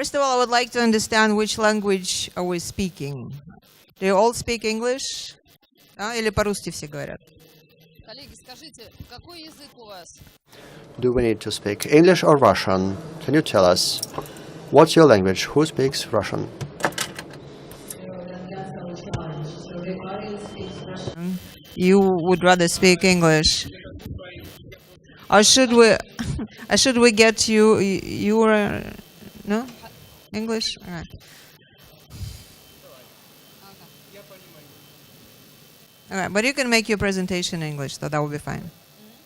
First of all, I would like to understand which language are we speaking. Do you all speak English? Или по-русски все говорят? Коллеги, скажите, какой язык у вас? Do we need to speak English or Russian? Can you tell us? What's your language? Who speaks Russian? You would rather speak English. Or should we get you no? English? All right. Okay, but you can make your presentation in English, so that will be fine.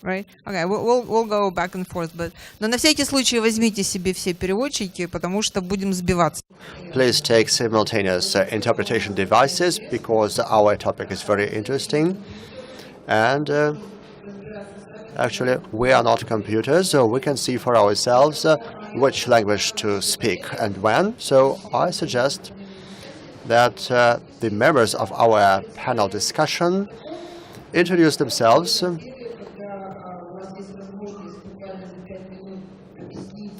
Right? Okay, we'll go back and forth, но на всякий случай возьмите себе все переводчики, потому что будем сбиваться. Please take simultaneous interpretation devices because our topic is very interesting. And actually, we are not computers, so we can see for ourselves which language to speak and when. So I suggest that the members of our panel discussion introduce themselves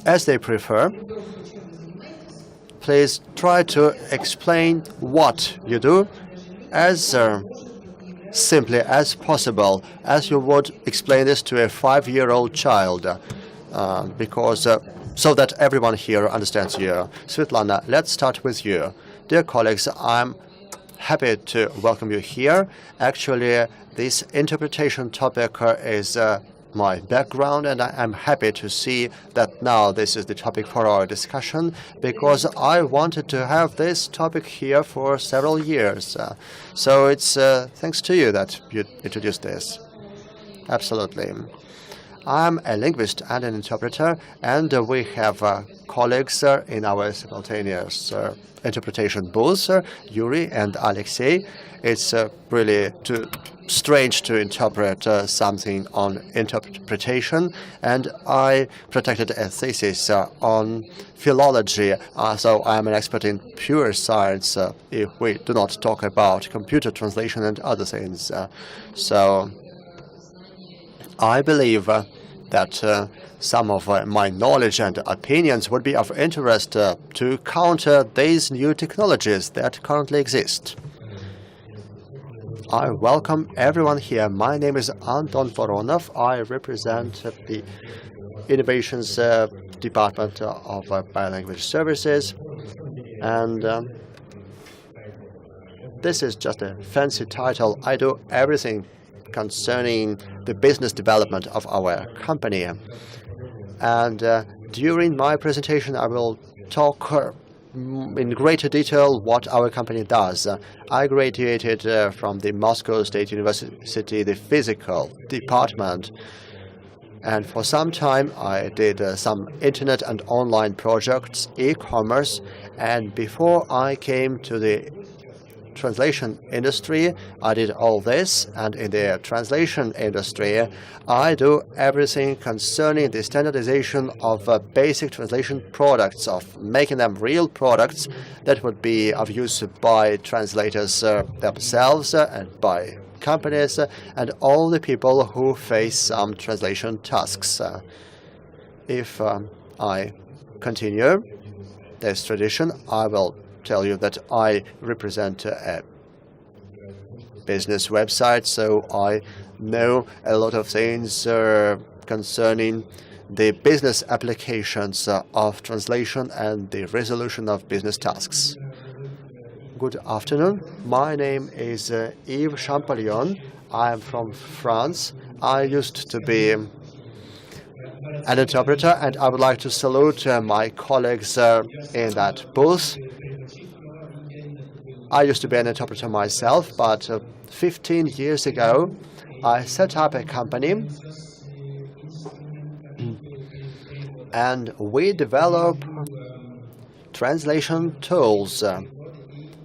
as they prefer. Please try to explain what you do as simply as possible, as you would explain this to a 5-year-old child, because so that everyone here understands you. Svetlana, let's start with you. Dear colleagues, I'm happy to welcome you here. Actually, this interpretation topic is my background, and I'm happy to see that now this is the topic for our discussion, because I wanted to have this topic here for several years. So it's thanks to you that you introduced this. Absolutely. I'm a linguist and an interpreter, and we have colleagues in our simultaneous interpretation booth, Yuri and Alexei. It's really strange to interpret something on interpretation, and I protected a thesis on philology, so I'm an expert in pure science if we do not talk about computer translation and other things. So I believe that some of my knowledge and opinions would be of interest to counter these new technologies that currently exist. I welcome everyone here. My name is Anton Voronov. I represent the Innovations Department of Biolanguage Services. And this is just a fancy title. I do everything concerning the business development of our company. And during my presentation, I will talk in greater detail what our company does. I graduated from the Moscow State University, the physical department. And for some time, I did some internet and online projects, e-commerce. And before I came to the translation industry, I did all this, and in the translation industry, I do everything concerning the standardization of basic translation products, of making them real products that would be of use by translators themselves and by companies and all the people who face some translation tasks. If I continue this tradition, I will tell you that I represent a business website, so I know a lot of things concerning the business applications of translation and the resolution of business tasks. Good afternoon. My name is Yves Champollion. I am from France. I used to be an interpreter, and I would like to salute my colleagues in that booth. I used to be an interpreter myself, but 15 years ago, I set up a company, and we develop translation tools.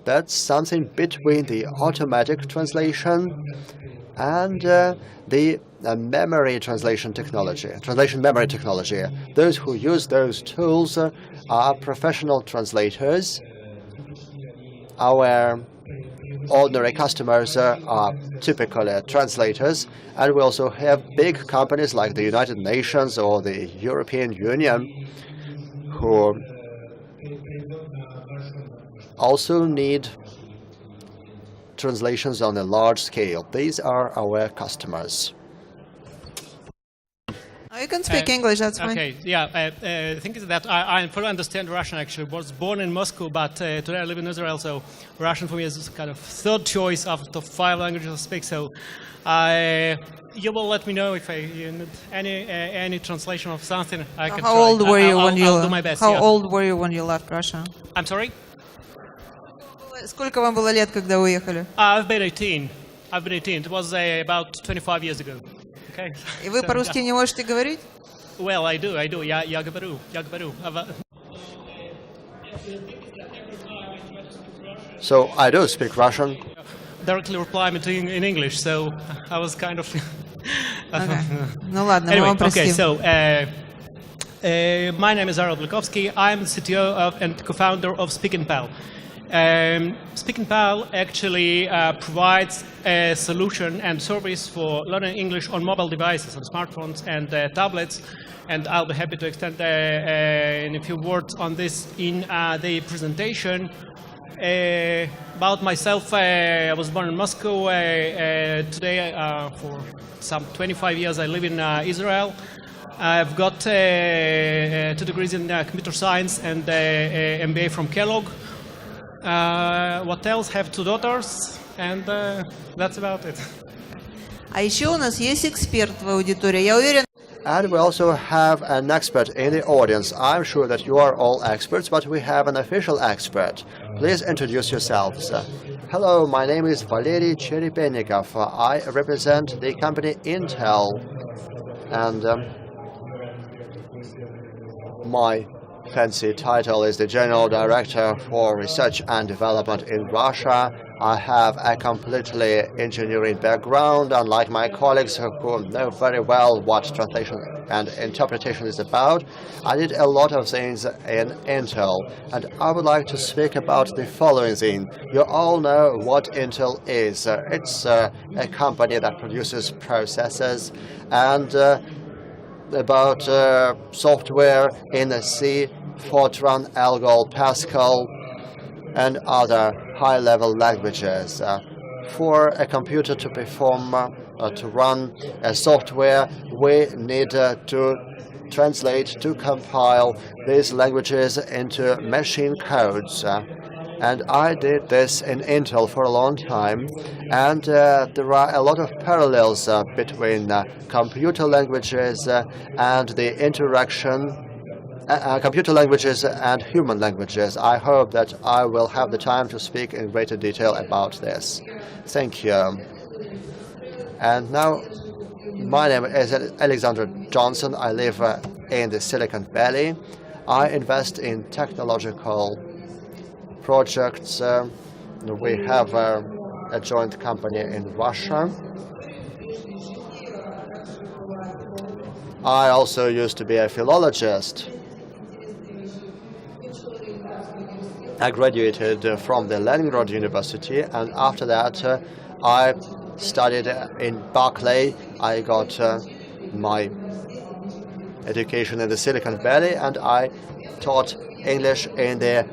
That's something between the automatic translation and the memory translation technology, translation memory technology. Those who use those tools are professional translators. Our ordinary customers are typically translators, and we also have big companies like the United Nations or the European Union who also need translations on a large scale. These are our customers. Oh, you can speak English, that's fine. Okay, yeah. The thing is that I fully understand Russian, actually. I was born in Moscow, but today I live in Israel, so Russian for me is kind of third choice after 5 languages I speak. So you will let me know if you need any translation of something. I can How try. old were you when you I'll do my best. How Yeah. old were you when you left Russia? I'm sorry? Сколько вам было лет, когда вы уехали? I've been 18. I've been 18. It was about 25 years ago. Okay. И вы по-русски не можете говорить? Well, I do. Я говорю. So I do speak Russian. Directly reply me in English, so I was kind of... Okay. Ну ладно, мы Anyway, вам простим. okay, so my name is Aaron Blikovsky. I'm CTO and co-founder of SpeakingPal. SpeakingPal actually provides a solution and service for learning English on mobile devices, on smartphones and tablets. And I'll be happy to extend in a few words on this in the presentation. About myself, I was born in Moscow. Today, for some 25 years, I live in Israel. I've got 2 degrees in computer science and MBA from Kellogg. What else? Have 2 daughters, and that's about it. А еще у нас есть эксперт в аудитории. Я уверена. And we also have an expert in the audience. I'm sure that you are all experts, but we have an official expert. Please introduce yourselves. Hello, my name is Valery Cherepennikov. I represent the company Intel. And my fancy title is the General Director for Research and Development in Russia. I have a completely engineering background, unlike my colleagues who know very well what translation and interpretation is about. I did a lot of things in Intel, and I would like to speak about the following thing. You all know what Intel is. It's a company that produces processors and about software in C, Fortran, Algol, Pascal, and other high-level languages. For a computer to perform, to run a software, we need to translate, to compile these languages into machine codes. And I did this in Intel for a long time, and there are a lot of parallels between computer languages and the interaction computer languages and human languages. I hope that I will have the time to speak in greater detail about this. Thank you. And now, my name is Alexandra Johnson. I live in the Silicon Valley. I invest in technological projects. We have a joint company in Russia. I also used to be a philologist. I graduated from the Leningrad University, and after that I studied in Berkeley. I got my education in the Silicon Valley, and I taught English in the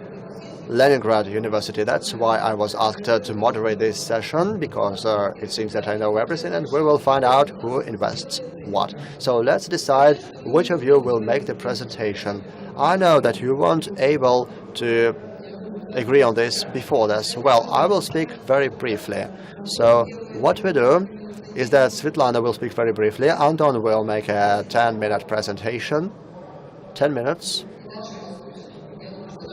Leningrad University. That's why I was asked to moderate this session, because it seems that I know everything, and we will find out who invests what. So let's decide which of you will make the presentation. I know that you weren't able to agree on this before this. Well, I will speak very briefly. So what we do is that Svetlana will speak very briefly, Anton will make a 10-minute presentation, 10 minutes,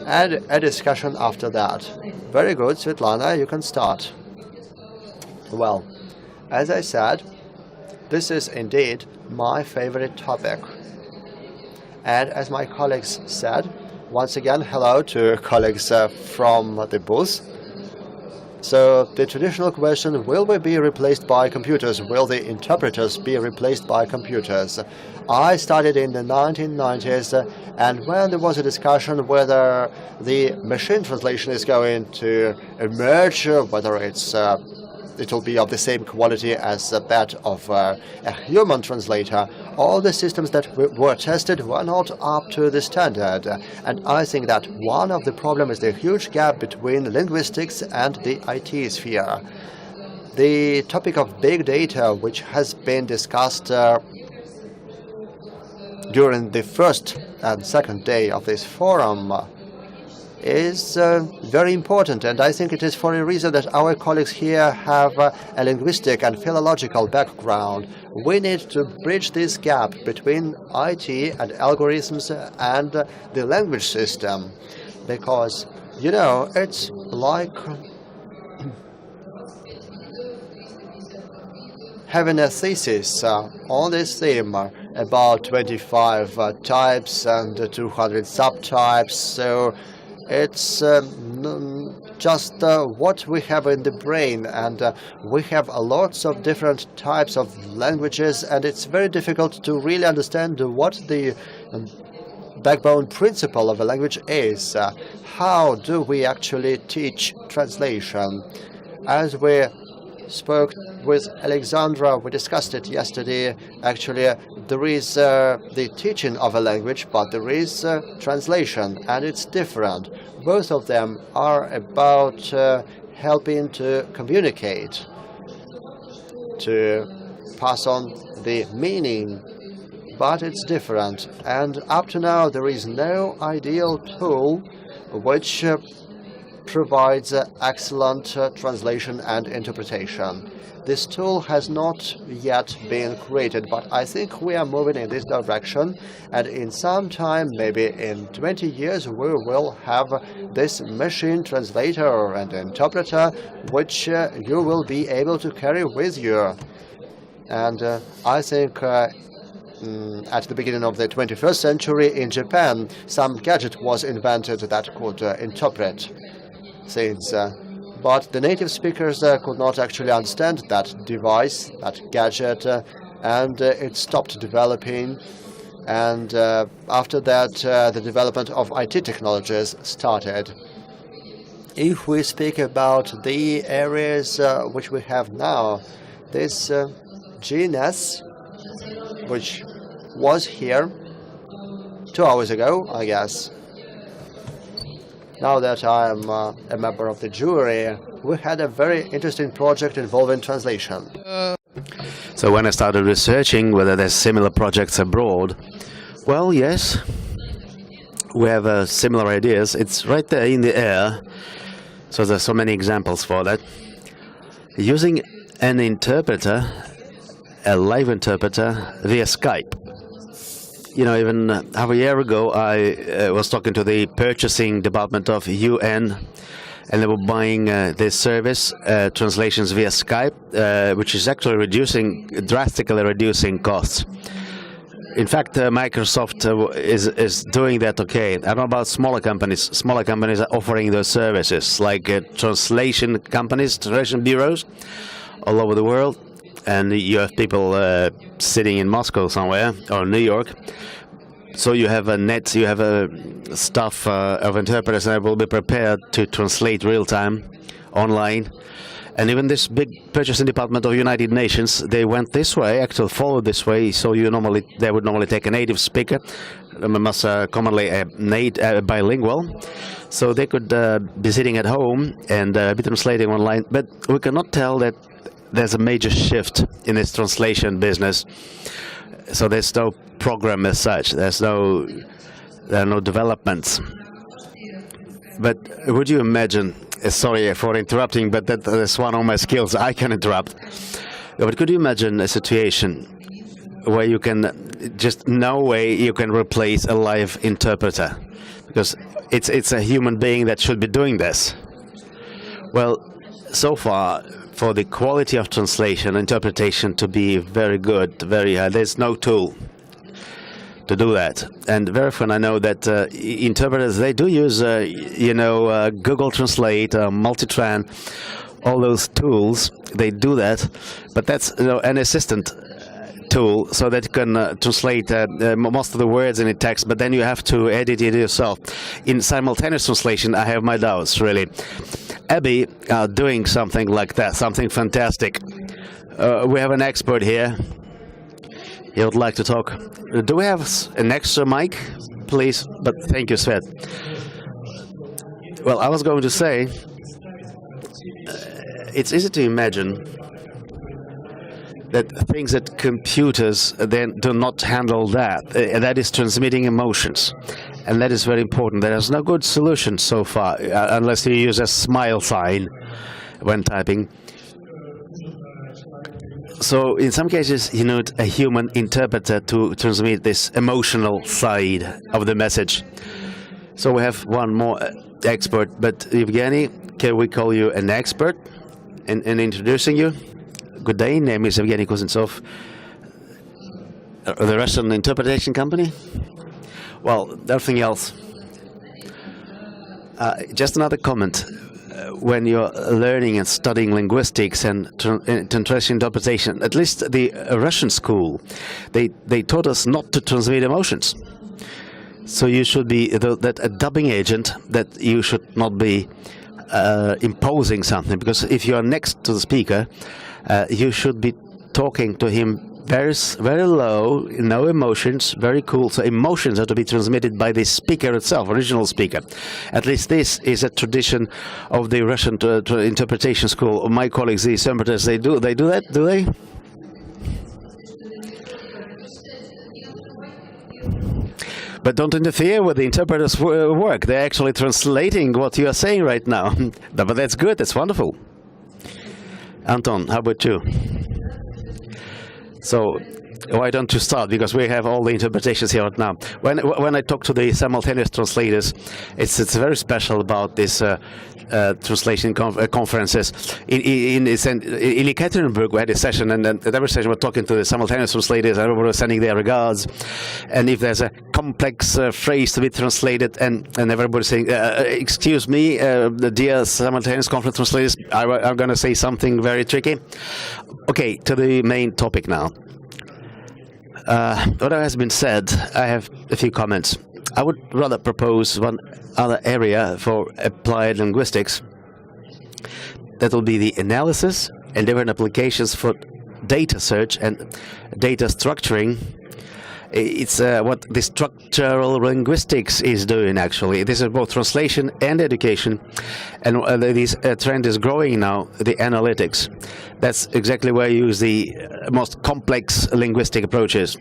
and a discussion after that. Very good, Svetlana, you can start. Well, as I said, this is indeed my favorite topic. And as my colleagues said, once again, hello to colleagues from the booth. So the traditional question, will we be replaced by computers? Will the interpreters be replaced by computers? I started in the 1990s, and when there was a discussion whether the machine translation is going to emerge, whether it's it will be of the same quality as that of a human translator. All the systems that were tested were not up to the standard. And I think that one of the problems is the huge gap between linguistics and the IT sphere. The topic of big data, which has been discussed during the first and second day of this forum, is very important, and I think it is for a reason that our colleagues here have a linguistic and philological background. We need to bridge this gap between IT and algorithms and the language system, because, you know, it's like having a thesis on this theme about 25 types and 200 subtypes, so it's just what we have in the brain, and we have lots of different types of languages, and it's very difficult to really understand what the backbone principle of a language is. How do we actually teach translation? As we spoke with Alexandra, we discussed it yesterday. Actually, there is the teaching of a language, but there is translation, and it's different. Both of them are about helping to communicate, to pass on the meaning, but it's different. And up to now, there is no ideal tool which provides excellent translation and interpretation. This tool has not yet been created, but I think we are moving in this direction, and in some time, maybe in 20 years, we will have this machine translator and interpreter which you will be able to carry with you. And I think at the beginning of the 21st century in Japan, some gadget was invented that could interpret things. But the native speakers could not actually understand that device, that gadget, and it stopped developing. And after that, the development of IT technologies started. If we speak about the areas which we have now, this Easiness, which was here 2 hours ago, I guess. Now that I'm a member of the jury, we had a very interesting project involving translation. So when I started researching whether there's similar projects abroad, well, yes, we have similar ideas. It's right there in the air. So there's so many examples for that. Using an interpreter, a live interpreter, via Skype. You know, even half a year ago, I was talking to the purchasing department of UN, and they were buying this service, translations via Skype, which is actually drastically reducing costs. In fact, Microsoft is doing that okay. I don't know about smaller companies. Smaller companies are offering those services, like translation companies, translation bureaus all over the world. And you have people sitting in Moscow somewhere, or New York. So you have a net, you have a staff of interpreters that will be prepared to translate real-time, online. And even this big purchasing department of United Nations, they went this way, actually followed this way. So they would normally take a native speaker, most commonly a bilingual. So they could be sitting at home and be translating online. But we cannot tell that there's a major shift in this translation business. So there's no program as such. There are no developments. But would you imagine, sorry for interrupting, but that's one of my skills, I can interrupt. But could you imagine a situation where you can, just no way you can replace a live interpreter? Because it's a human being that should be doing this. Well, so far, for the quality of translation, interpretation to be very good, very high, there's no tool to do that. And very often I know that interpreters, they do use, Google Translate, Multitran, all those tools, they do that. But that's an assistant tool so that you can translate most of the words in the text, but then you have to edit it yourself. In simultaneous translation, I have my doubts, really. Abby doing something like that, something fantastic. We have an expert here. He would like to talk. Do we have an extra mic, please? But thank you, Svet. Well, I was going to say, it's easy to imagine that things that computers then do not handle and that is transmitting emotions. And that is very important. There is no good solution so far, unless you use a smile sign when typing. So in some cases, you need a human interpreter to transmit this emotional side of the message. So we have one more expert, but Evgeny, can we call you an expert in introducing you? Good day, name is Evgeny Kuznetsov, the Russian interpretation company. Well, nothing else. Just another comment. When you're learning and studying linguistics and translation interpretation, at least the Russian school, they taught us not to transmit emotions. So you should be that a dubbing agent, that you should not be imposing something, because if you are next to the speaker, you should be talking to him very low, no emotions, very cool. So emotions are to be transmitted by the speaker itself, original speaker. At least this is a tradition of the Russian interpretation school. My colleagues, the interpreters, they do that, do they? But don't interfere with the interpreter's work. They're actually translating what you are saying right now. But that's good, that's wonderful. Anton, how about you? So why don't you start? Because we have all the interpretations here right now. When I talk to the simultaneous translators, it's very special about this translation conferences. In Ekaterinburg, we had a session, and at every session we're talking to the simultaneous translators, and everybody was sending their regards. And if there's a complex phrase to be translated, and everybody's saying, excuse me, the dear simultaneous conference translators, I'm going to say something very tricky. Okay, to the main topic now. What has been said, I have a few comments. I would rather propose one other area for applied linguistics. That will be the analysis and different applications for data search and data structuring. It's what the structural linguistics is doing, actually. This is both translation and education. And this trend is growing now, the analytics. That's exactly where you use the most complex linguistic approaches.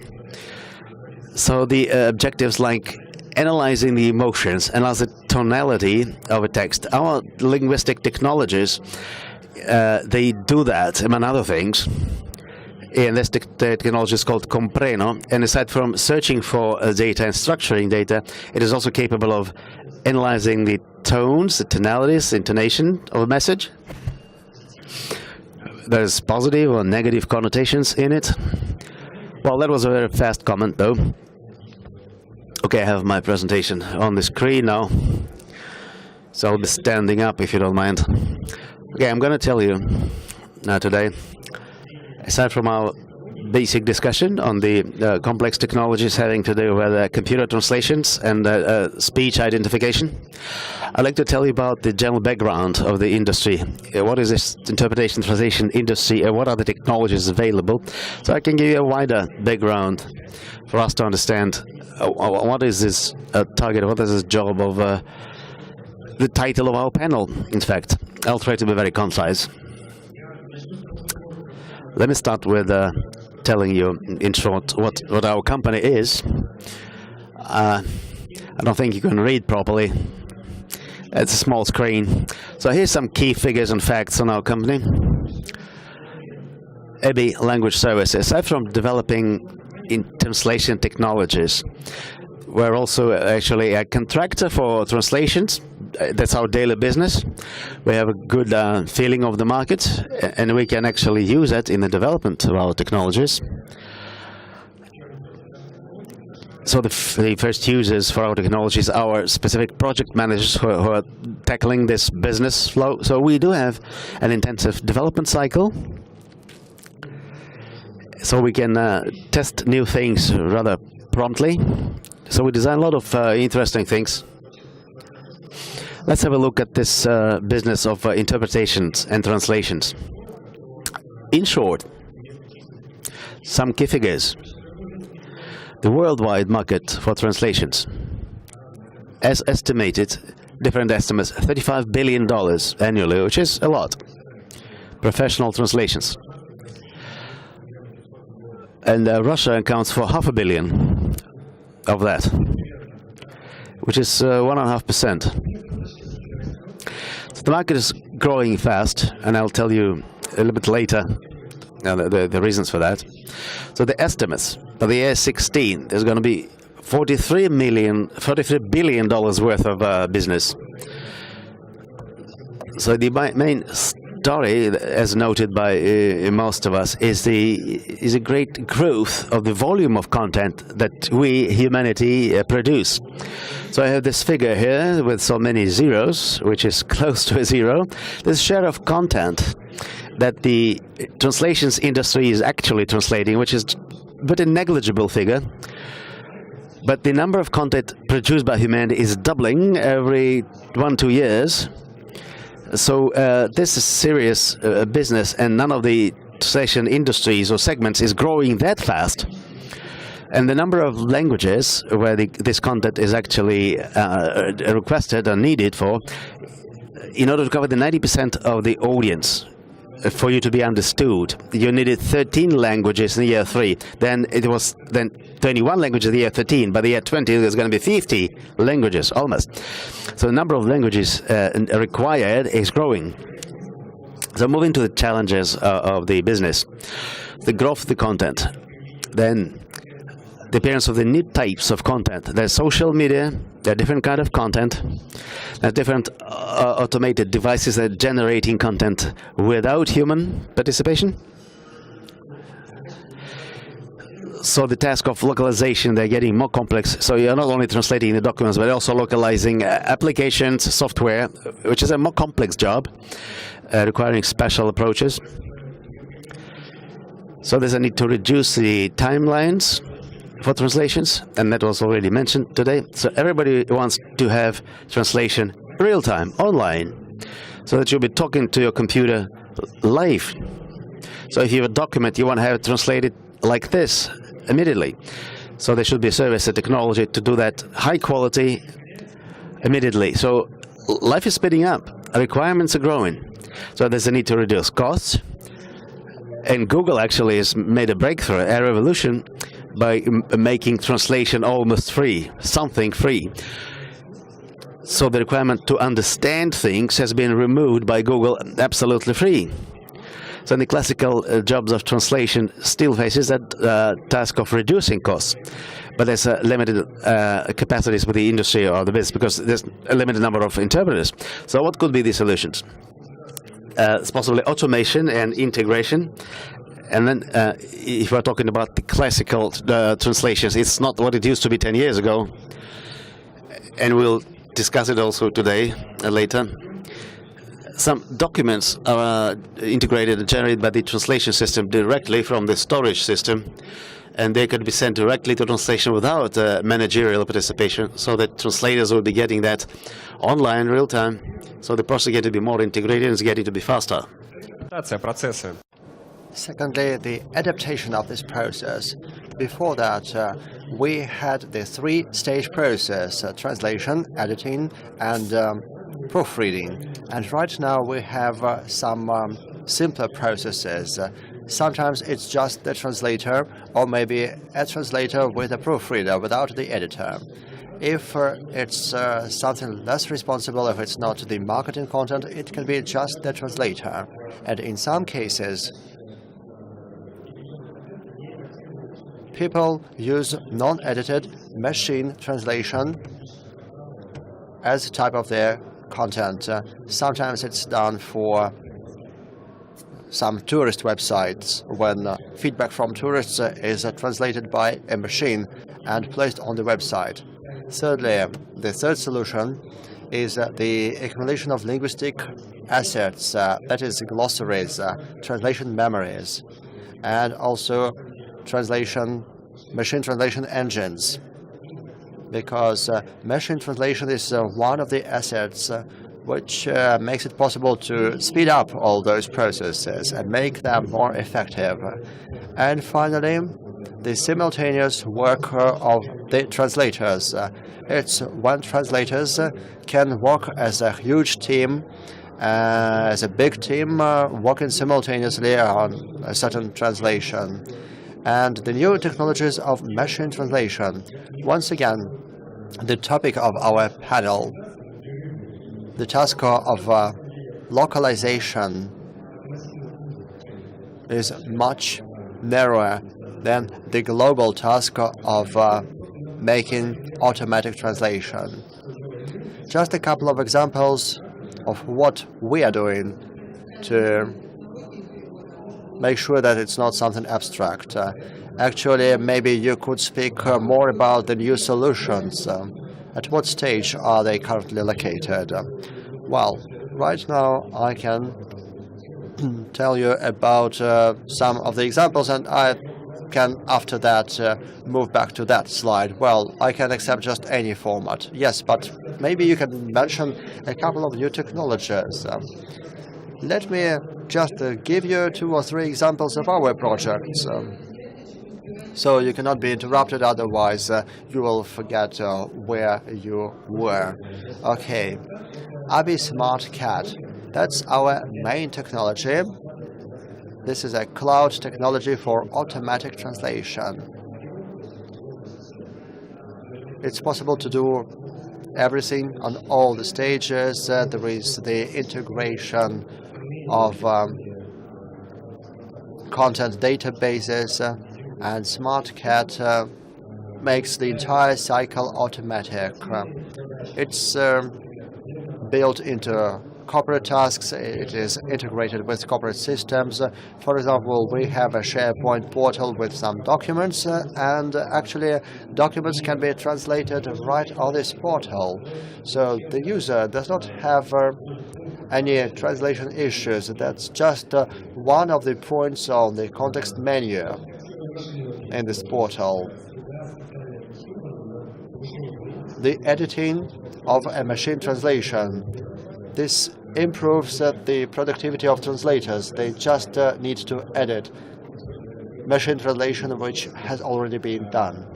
So the objectives like analyzing the emotions, analyze the tonality of a text. Our linguistic technologies, they do that, among other things. And this technology is called Compreno. And aside from searching for data and structuring data, it is also capable of analyzing the tones, the tonalities, the intonation of a message. There's positive or negative connotations in it. Well, that was a very fast comment, though. Okay, I have my presentation on the screen now. So I'll be standing up, if you don't mind. Okay, I'm going to tell you today, aside from our basic discussion on the complex technologies having to do with computer translations and speech identification, I'd like to tell you about the general background of the industry. What is this interpretation translation industry, and what are the technologies available? So I can give you a wider background for us to understand what is this target, what is this job of the title of our panel, in fact. I'll try to be very concise. Let me start with telling you, in short, what our company is. I don't think you can read properly. It's a small screen. So here's some key figures and facts on our company. EBI Language Services. Aside from developing in translation technologies, we're also actually a contractor for translations. That's our daily business. We have a good feeling of the market, and we can actually use that in the development of our technologies. So the first users for our technologies are our specific project managers who are tackling this business flow. So we do have an intensive development cycle. so we can test new things rather promptly. So we design a lot of interesting things. Let's have a look at this business of interpretations and translations. In short, some key figures. The worldwide market for translations, as estimated, different estimates, $35 billion annually, which is a lot. Professional translations. And Russia accounts for $500 million of that, which is 1.5%. So the market is growing fast, and I'll tell you a little bit later the reasons for that. So the estimates for the year 16 is going to be $43 billion worth of business. So the main story, as noted by most of us, is a great growth of the volume of content that we, humanity, produce. So I have this figure here with so many zeros, which is close to a zero. This share of content that the translations industry is actually translating, which is but a negligible figure. But the number of content produced by humanity is doubling every 1-2 years. So this is serious business, and none of the translation industries or segments is growing that fast. And the number of languages where this content is actually requested or needed for, in order to cover the 90% of the audience, for you to be understood, you needed 13 languages in the year 3. Then it was 21 languages in the year 13. By the year 20, there's going to be 50 languages, almost. So the number of languages required is growing. So moving to the challenges of the business, the growth of the content, then the appearance of the new types of content. There's social media, there are different kind of content, there's different automated devices that are generating content without human participation. So the task of localization, they're getting more complex. So you're not only translating the documents, but also localizing applications, software, which is a more complex job, requiring special approaches. So there's a need to reduce the timelines for translations, and that was already mentioned today. So everybody wants to have translation real-time, online, so that you'll be talking to your computer live. So if you have a document, you want to have it translated like this, immediately. So there should be a service, a technology to do that high quality immediately. So life is speeding up, requirements are growing. So there's a need to reduce costs. And Google actually has made a breakthrough, a revolution, by making translation almost free, something free. So the requirement to understand things has been removed by Google, absolutely free. So in the classical jobs of translation still faces that task of reducing costs. But there's a limited capacities with the industry or the business, because there's a limited number of interpreters. So what could be the solutions? It's possibly automation and integration. And then if we're talking about the classical translations, it's not what it used to be 10 years ago. And we'll discuss it also today, later. Some documents are integrated and generated by the translation system directly from the storage system, and they could be sent directly to translation without managerial participation, so that translators will be getting that online, real time. So the process is getting to be more integrated and it's getting to be faster. Secondly, the adaptation of this process. Before that, we had the 3-stage process, translation, editing, and proofreading. And right now we have some simpler processes. Sometimes it's just the translator, or maybe a translator with a proofreader without the editor. If it's something less responsible, if it's not the marketing content, it can be just the translator. And in some cases, people use non-edited machine translation as a type of their content. Sometimes it's done for some tourist websites when feedback from tourists is translated by a machine and placed on the website. Thirdly, the third solution is the accumulation of linguistic assets, that is glossaries, translation memories, and also machine translation engines, because machine translation is one of the assets which makes it possible to speed up all those processes and make them more effective. And finally, the simultaneous work of the translators. It's when translators can work as a huge team, as a big team, working simultaneously on a certain translation. And the new technologies of machine translation. Once again, the topic of our panel, the task of localization is much narrower than the global task of making automatic translation. Just a couple of examples of what we are doing to make sure that it's not something abstract. Actually, maybe you could speak more about the new solutions. At what stage are they currently located? Well, right now I can tell you about some of the examples, and I can, after that, move back to that slide. Well, I can accept just any format. Yes, but maybe you can mention a couple of new technologies. Let me just give you 2 or 3 examples of our projects. So you cannot be interrupted, otherwise you will forget where you were. Okay, Abi Smart Cat. That's our main technology. This is a cloud technology for automatic translation. It's possible to do everything on all the stages. There is the integration of content databases, and SmartCat makes the entire cycle automatic. It's built into corporate tasks. It is integrated with corporate systems. For example, we have a SharePoint portal with some documents, and actually documents can be translated right on this portal. So the user does not have any translation issues. That's just one of the points on the context menu in this portal. The editing of a machine translation. This improves the productivity of translators. They just need to edit machine translation which has already been done.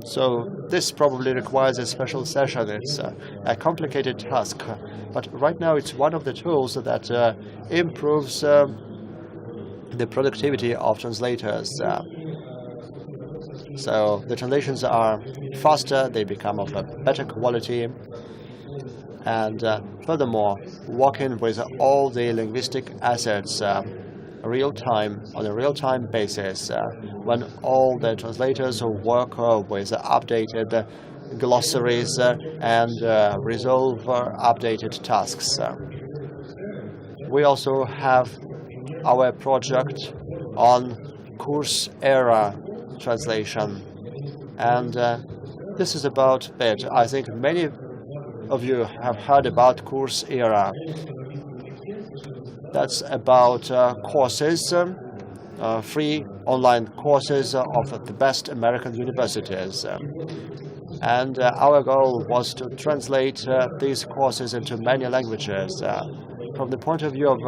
So this probably requires a special session. It's a complicated task, but right now it's one of the tools that improves the productivity of translators. So the translations are faster, they become of a better quality, and furthermore, working with all the linguistic assets on a real-time basis, when all the translators work with updated glossaries and resolve updated tasks. We also have our project on course era translation, and this is about it. I think many of you have heard about course era. That's about courses, free online courses of the best American universities. And our goal was to translate these courses into many languages. From the point of view of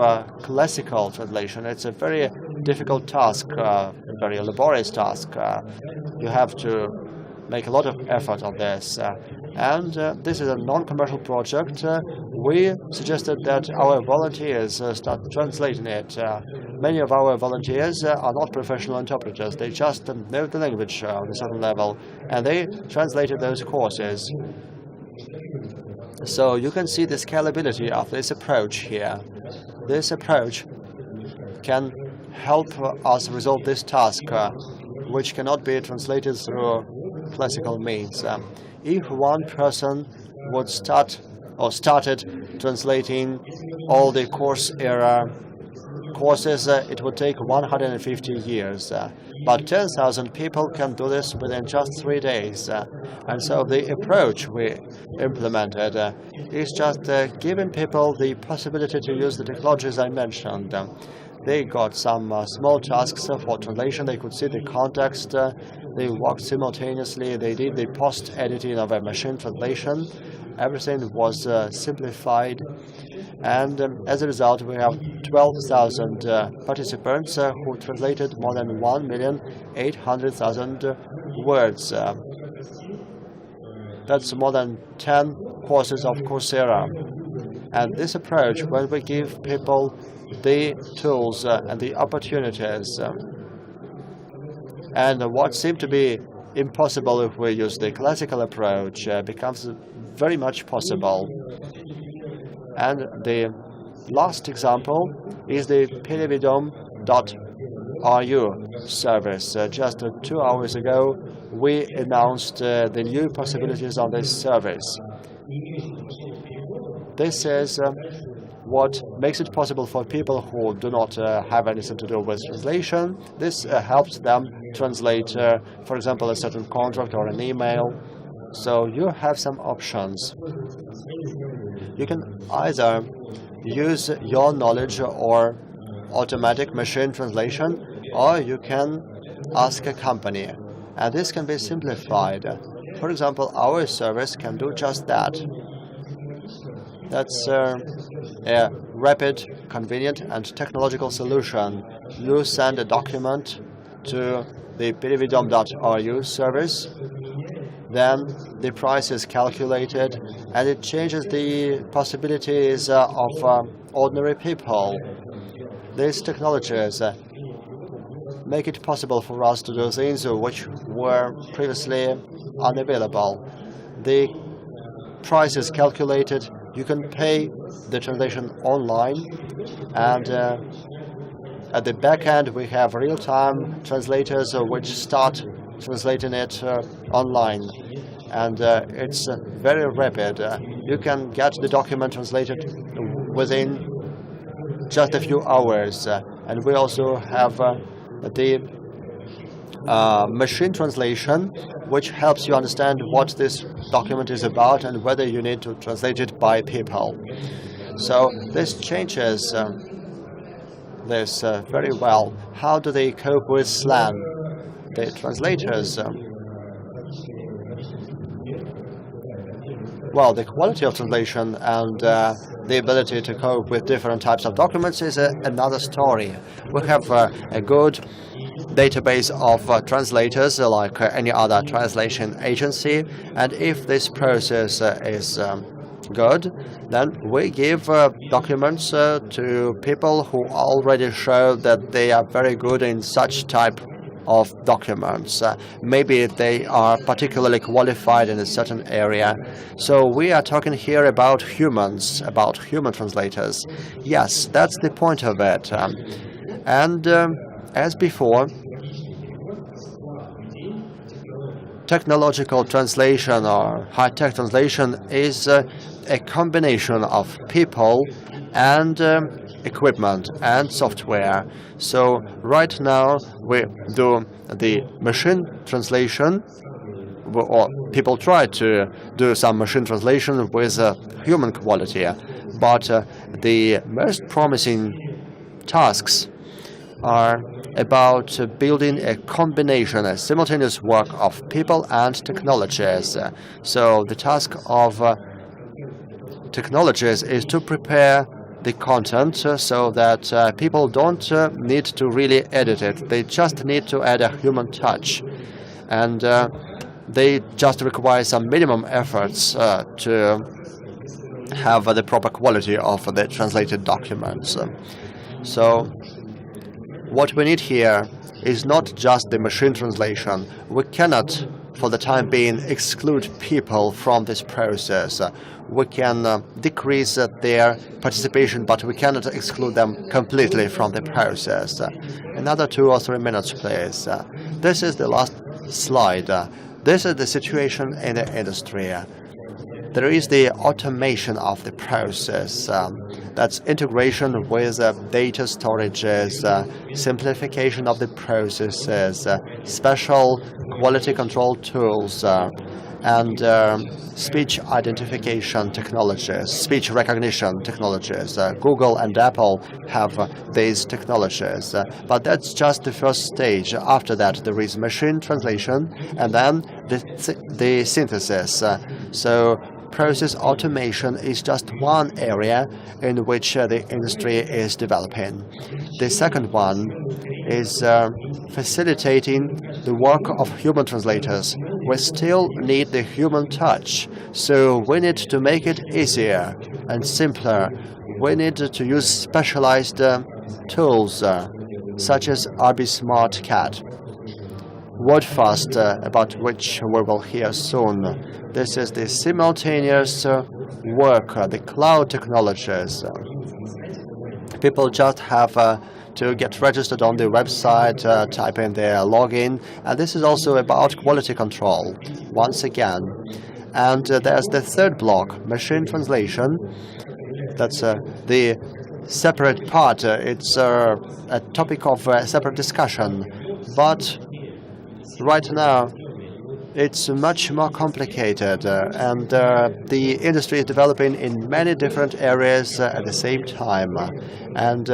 classical translation, it's a very difficult task, a very laborious task. You have to make a lot of effort on this. And this is a non-commercial project. We suggested that our volunteers start translating it. Many of our volunteers are not professional interpreters. They just know the language on a certain level, and they translated those courses. So you can see the scalability of this approach here. This approach can help us resolve this task, which cannot be translated through classical means. If one person would started translating all the course era courses, it would take 150 years. But 10,000 people can do this within just 3 days. And so the approach we implemented is just giving people the possibility to use the technologies I mentioned. They got some small tasks for translation. They could see the context. They worked simultaneously. They did the post-editing of a machine translation. Everything was simplified. And as a result, we have 12,000 participants who translated more than 1,800,000 words. That's more than 10 courses of Coursera. And this approach, when we give people the tools and the opportunities, and what seemed to be impossible if we use the classical approach, becomes very much possible. And the last example is the perividom.ru service. Just 2 hours ago, we announced the new possibilities on this service. This is what makes it possible for people who do not have anything to do with translation. This helps them translate, for example, a certain contract or an email. So you have some options. You can either use your knowledge or automatic machine translation, or you can ask a company. And this can be simplified. For example, our service can do just that. That's a rapid, convenient, and technological solution. You send a document to the perividom.ru service, then the price is calculated, and it changes the possibilities of ordinary people. These technologies make it possible for us to do things which were previously unavailable. The price is calculated. You can pay the translation online, and at the back end we have real-time translators which start translating it online, and it's very rapid. You can get the document translated within just a few hours, and we also have the machine translation, which helps you understand what this document is about and whether you need to translate it by people. So this changes this very well. How do they cope with slang? The translators, well, the quality of translation and the ability to cope with different types of documents is another story. We have a good database of translators like any other translation agency, and if this process is good, then we give documents to people who already show that they are very good in such type of documents. Maybe they are particularly qualified in a certain area. So we are talking here about humans, about human translators. Yes, that's the point of it. And as before, technological translation or high-tech translation is a combination of people and equipment and software. So right now we do the machine translation, or people try to do some machine translation with human quality, but the most promising tasks are about building a combination, a simultaneous work of people and technologies. So the task of technologies is to prepare the content so that people don't need to really edit it. They just need to add a human touch. And they just require some minimum efforts to have the proper quality of the translated documents. So what we need here is not just the machine translation. We cannot, for the time being, exclude people from this process. We can decrease their participation, but we cannot exclude them completely from the process. Another 2 or 3 minutes, please. This is the last slide. This is the situation in the industry. There is the automation of the process. That's integration with data storages, simplification of the processes, special quality control tools, and speech identification technologies, speech recognition technologies. Google and Apple have these technologies, but that's just the first stage. After that, there is machine translation, and then the synthesis. So process automation is just one area in which the industry is developing. The second one is facilitating the work of human translators. We still need the human touch, so we need to make it easier and simpler. We need to use specialized tools such as RB Smart Cat, Wordfast, about which we will hear soon. This is the simultaneous work, the cloud technologies. People just have to get registered on the website, type in their login, and this is also about quality control, once again. And there's the third block, machine translation. That's the separate part. It's a topic of separate discussion, but right now it's much more complicated, and the industry is developing in many different areas at the same time. And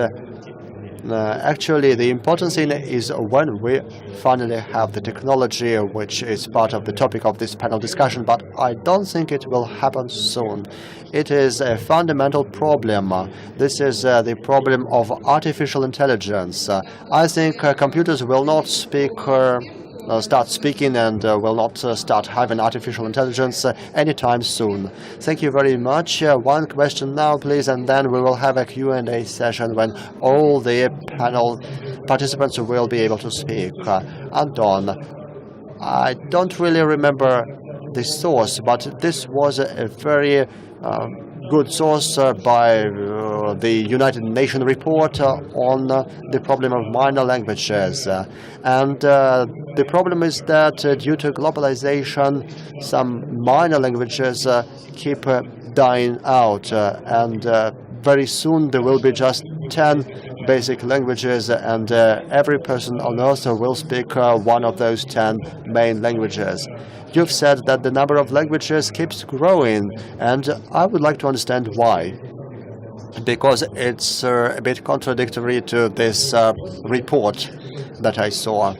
actually, the important thing is when we finally have the technology, which is part of the topic of this panel discussion, but I don't think it will happen soon. It is a fundamental problem. This is the problem of artificial intelligence. I think computers will not start speaking and will not start having artificial intelligence anytime soon. Thank you very much. One question now, please, and then we will have a Q&A session when all the panel participants will be able to speak. Anton, I don't really remember the source, but this was a very good source by the United Nations report on the problem of minor languages. And the problem is that due to globalization, some minor languages keep dying out, and very soon there will be just 10 basic languages, and every person on earth will speak one of those 10 main languages. You've said that the number of languages keeps growing, and I would like to understand why. Because it's a bit contradictory to this report that I saw.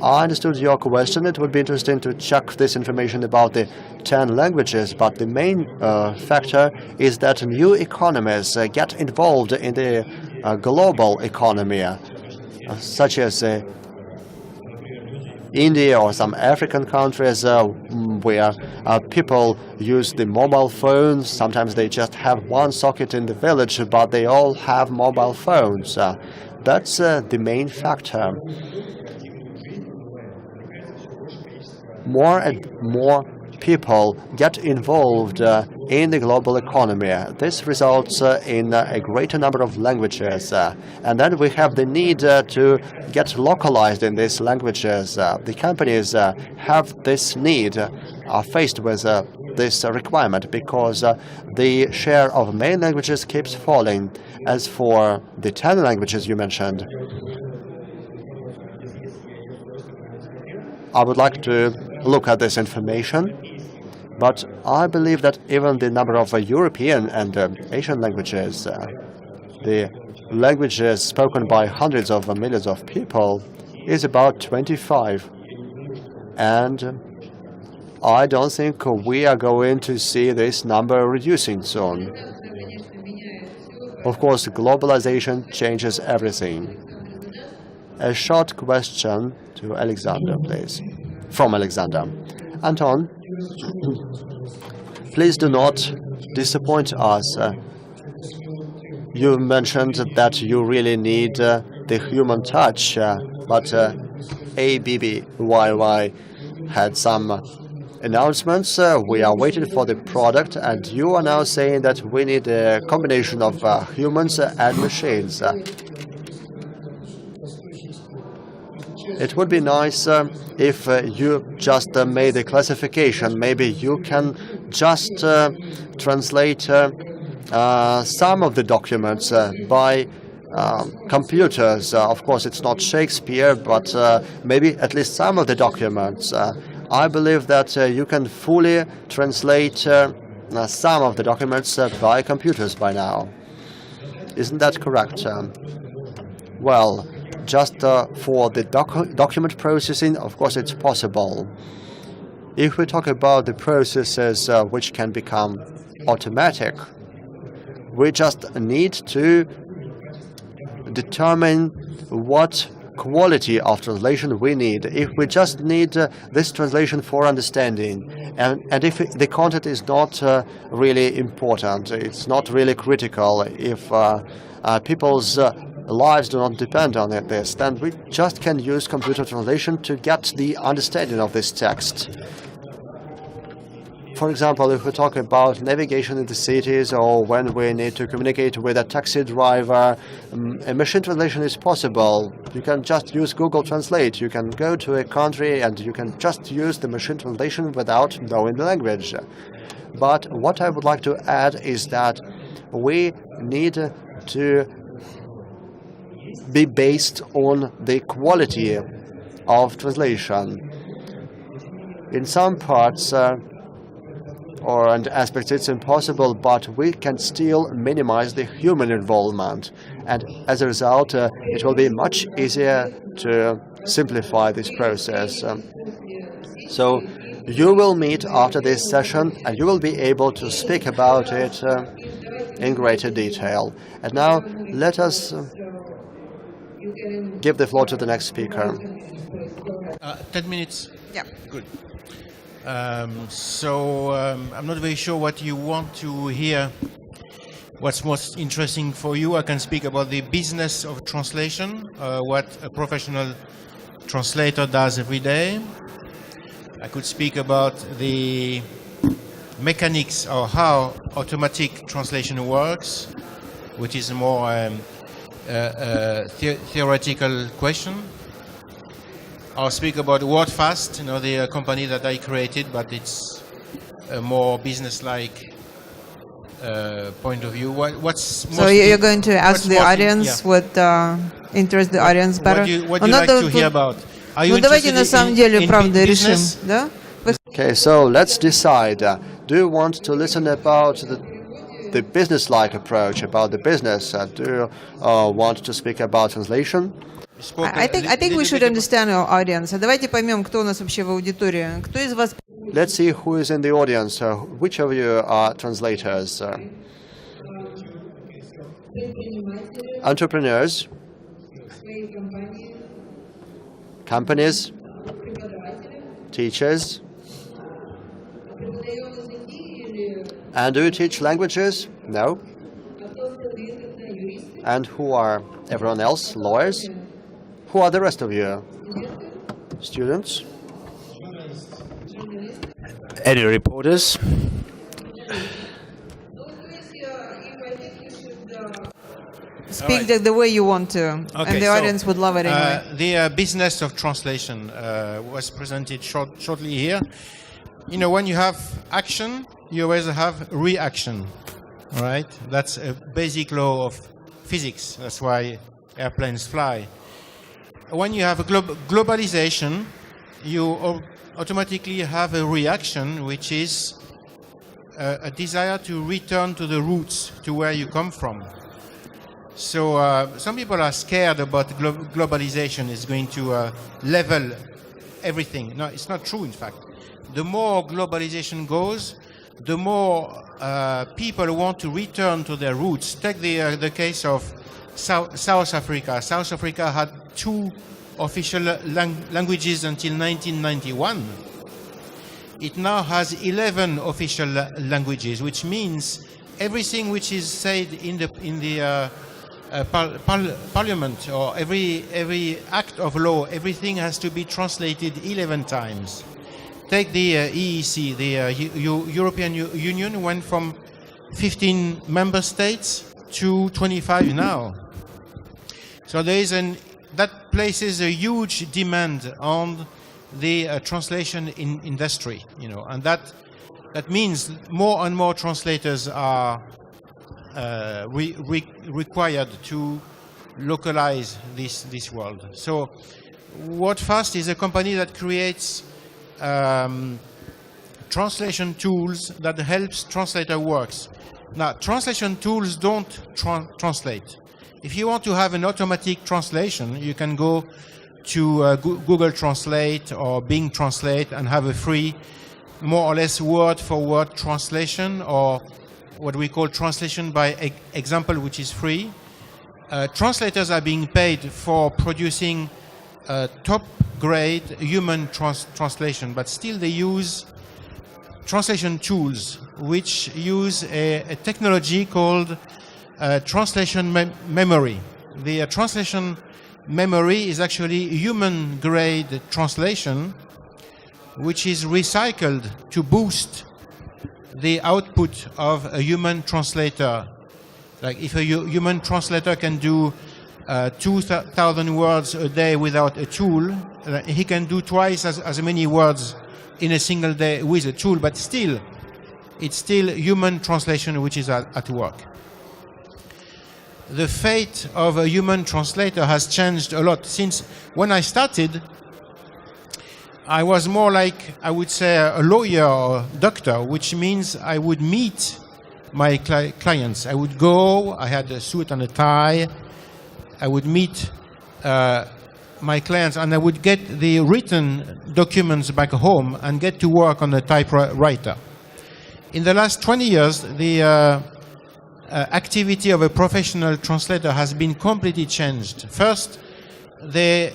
I understood your question. It would be interesting to check this information about the 10 languages, but the main factor is that new economies get involved in the global economy, such as India or some African countries where people use the mobile phones. Sometimes they just have one socket in the village, but they all have mobile phones. That's the main factor. More and more people get involved in the global economy. This results in a greater number of languages. And then we have the need to get localized in these languages. The companies have this need, are faced with this requirement because the share of main languages keeps falling. As for the 10 languages you mentioned, I would like to look at this information, but I believe that even the number of European and Asian languages, the languages spoken by hundreds of millions of people, is about 25. And I don't think we are going to see this number reducing soon. Of course, globalization changes everything. A short question to Alexandra, please. From Alexandra. Anton, please do not disappoint us. You mentioned that you really need the human touch, but ABBYY had some announcements. We are waiting for the product, and you are now saying that we need a combination of humans and machines. It would be nice if you just made a classification. Maybe you can just translate some of the documents by computers. Of course, it's not Shakespeare, but maybe at least some of the documents. I believe that you can fully translate some of the documents by computers by now. Isn't that correct? Well, just for the document processing, of course, it's possible. If we talk about the processes which can become automatic, we just need to determine what quality of translation we need. If we just need this translation for understanding, and if the content is not really important, it's not really critical, if people's lives do not depend on this, then we just can use computer translation to get the understanding of this text. For example, if we talk about navigation in the cities or when we need to communicate with a taxi driver, a machine translation is possible. You can just use Google Translate. You can go to a country and you can just use the machine translation without knowing the language. But what I would like to add is that we need to be based on the quality of translation. In some parts, and aspects it's impossible, but we can still minimize the human involvement, and as a result it will be much easier to simplify this process. So you will meet after this session and you will be able to speak about it in greater detail. And now let us give the floor to the next speaker. 10 minutes. Yeah. Good. I'm not very sure what you want to hear. What's most interesting for you? I can speak about the business of translation, what a professional translator does every day. I could speak about the mechanics or how automatic translation works, which is a more theoretical question. I'll speak about Wordfast, the company that I created, but it's a more business-like point of view. So you're going to ask the audience what interests the audience better? What do you like to hear about? Are you давайте на самом деле, правда, решим, да? Okay, so let's decide. Do you want to listen about the business-like approach, about the business? Do you want to speak about translation? I think we should understand our audience. Давайте поймем, кто у нас вообще в аудитории. Кто из вас... Let's see who is in the audience. Which of you are translators? Entrepreneurs, companies, teachers. And do you teach languages? No. And who are everyone else? Lawyers? Who are the rest of you? Students? Any reporters? Speak the way you want to, Okay, and the audience would love it anyway. The business of translation was presented shortly here. When you have action, you always have reaction, right? That's a basic law of physics. That's why airplanes fly. When you have a globalization, you automatically have a reaction, which is a desire to return to the roots, to where you come from. So some people are scared about globalization is going to level everything. No, it's not true, in fact. The more globalization goes, the more people want to return to their roots. Take the case of South Africa. South Africa had 2 official languages until 1991. It now has 11 official languages, which means everything which is said in the parliament, or every act of law, everything has to be translated 11 times. Take the EEC, the European Union went from 15 member states to 25 now. So that places a huge demand on the translation industry, and that means more and more translators are required to localize this world. So Wordfast is a company that creates translation tools that helps translator works. Now, translation tools don't translate. If you want to have an automatic translation, you can go to Google Translate or Bing Translate and have a free, more or less word-for-word translation, or what we call translation by example, which is free. Translators are being paid for producing top-grade human translation, but still they use translation tools, which use a technology called translation memory. The translation memory is actually human-grade translation, which is recycled to boost the output of a human translator. Like if a human translator can do 2,000 words a day without a tool, he can do twice as many words in a single day with a tool, but still, it's still human translation which is at work. The fate of a human translator has changed a lot. Since when I started, I was more like, I would say, a lawyer or doctor, which means I would meet my clients. I would go, I had a suit and a tie, I would meet my clients, and I would get the written documents back home and get to work on a typewriter. In the last 20 years, the activity of a professional translator has been completely changed. First, the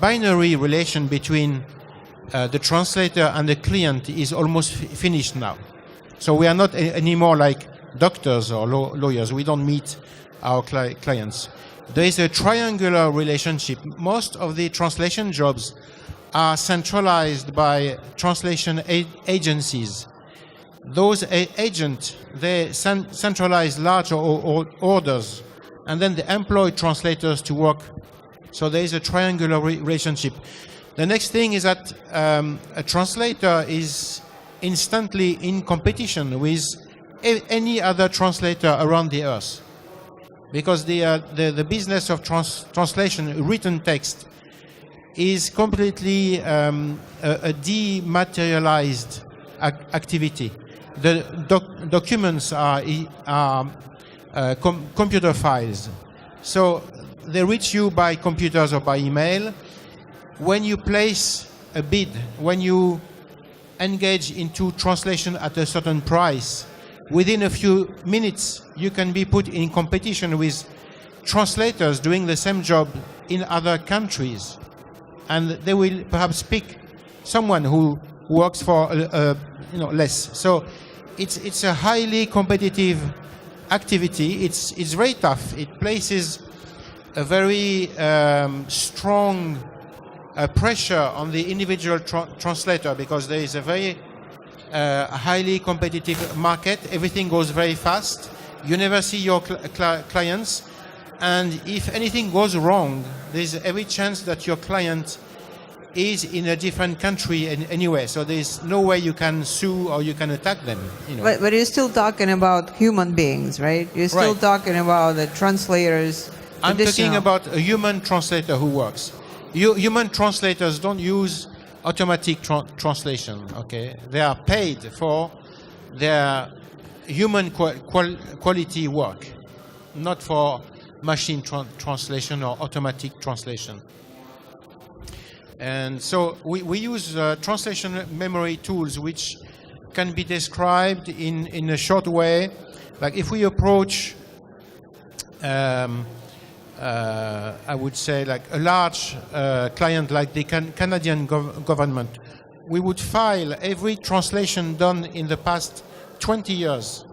binary relation between the translator and the client is almost finished now. So we are not anymore like doctors or lawyers. We don't meet our clients. There is a triangular relationship. Most of the translation jobs are centralized by translation agencies. Those agents, they centralize large orders, and then they employ translators to work. So there is a triangular relationship. The next thing is that a translator is instantly in competition with any other translator around the earth, because the business of translation, written text, is completely a dematerialized activity. The documents are computer files, so they reach you by computers or by email. When you place a bid, when you engage into translation at a certain price, within a few minutes you can be put in competition with translators doing the same job in other countries, and they will perhaps pick someone who works for less. So it's a highly competitive activity. It's very tough. It places a very strong pressure on the individual translator, because there is a very highly competitive market. Everything goes very fast. You never see your clients, and if anything goes wrong, there's every chance that your client is in a different country anyway, so there's no way you can sue or you can attack them. But you're still talking about human beings, right? You're still Right. talking about the translators. I'm talking about a human translator who works. Human translators don't use automatic translation, okay? They are paid for their human quality work, not for machine translation or automatic translation. And so we use translation memory tools, which can be described in a short way. Like if we approach, I would say, like a large client like the Canadian government, we would file every translation done in the past 20 years.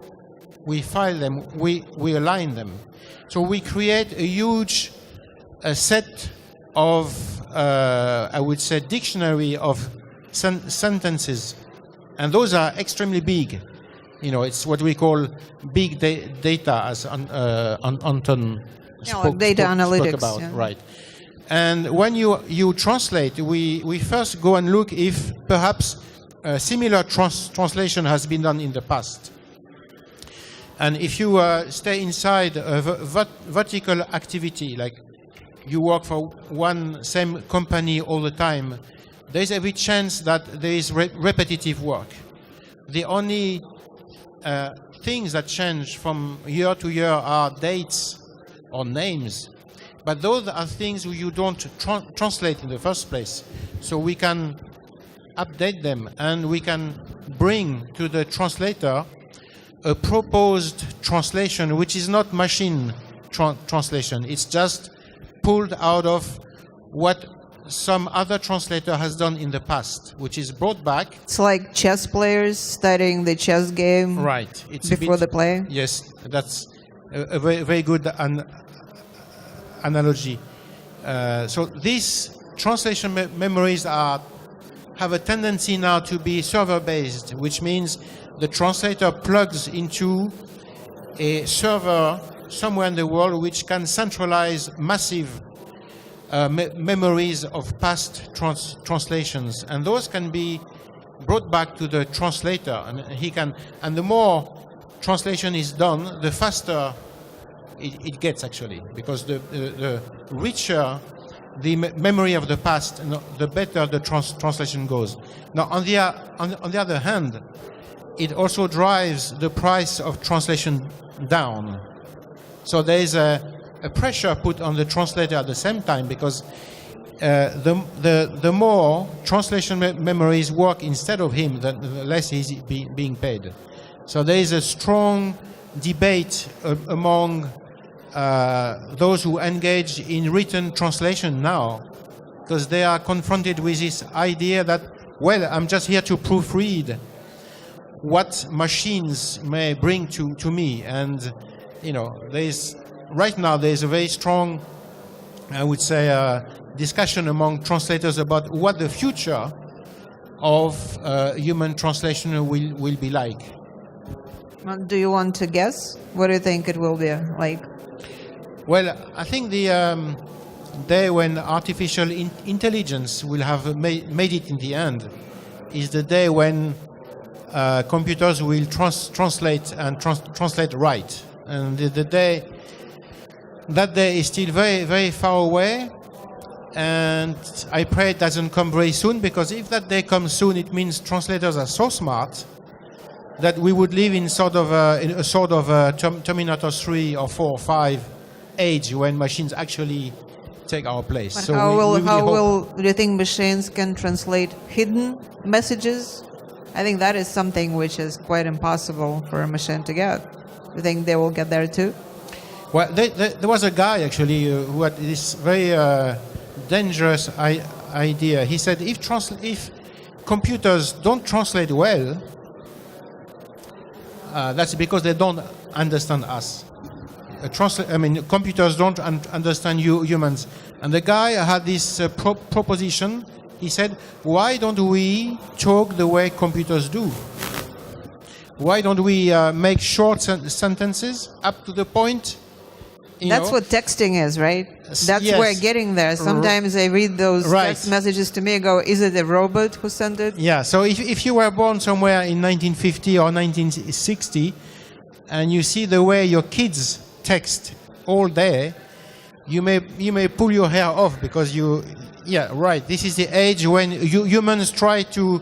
We file them, we align them. So we create a huge set of, I would say, dictionary of sentences. And those are extremely big. It's what we call big data, as Anton spoke analytics, about, yeah. right? And when you translate, we first go and look if perhaps a similar translation has been done in the past. And if you stay inside a vertical activity, like you work for one same company all the time, there is every chance that there is repetitive work. The only things that change from year to year are dates or names, but those are things you don't translate in the first place. So we can update them, and we can bring to the translator a proposed translation which is not machine translation. It's just pulled out of what some other translator has done in the past, which is brought back. It's like chess players studying the chess game Right. It's before they play. Yes, that's a very, very good analogy. So these translation memories have a tendency now to be server-based, which means the translator plugs into a server somewhere in the world which can centralize massive memories of past translations, and those can be brought back to the translator, and the more translation is done, the faster it gets, actually, because the richer the memory of the past, the better the translation goes. Now, on the other hand, it also drives the price of translation down. So there is a pressure put on the translator at the same time, because the more translation memories work instead of him, the less he's being paid. So there is a strong debate among those who engage in written translation now, because they are confronted with this idea that, well, I'm just here to proofread what machines may bring to me. And, right now there's a very strong, I would say, discussion among translators about what the future of human translation will be like. Do you want to guess? What do you think it will be like? Well, I think the day when artificial intelligence will have made it in the end is the day when computers will translate and translate right. And that day is still very, very far away. And I pray it doesn't come very soon, because if that day comes soon, it means translators are so smart that we would live in a sort of Terminator 3 or 4 or 5 age when machines actually take our place. But so do you think machines can translate hidden messages? I think that is something which is quite impossible for a machine to get. Do you think they will get there too? Well, there was a guy actually who had this very dangerous idea. He said if computers don't translate well, that's because they don't understand us. Computers don't understand humans. And the guy had this proposition. He said, why don't we talk the way computers do? Why don't we make short sentences up to the point? That's what texting is, right? That's yes. We're getting there. Sometimes I read those text messages to me and go, is it a robot who sent it? Yeah, so if you were born somewhere in 1950 or 1960, and you see the way your kids text all day, you may pull your hair off, because this is the age when humans try to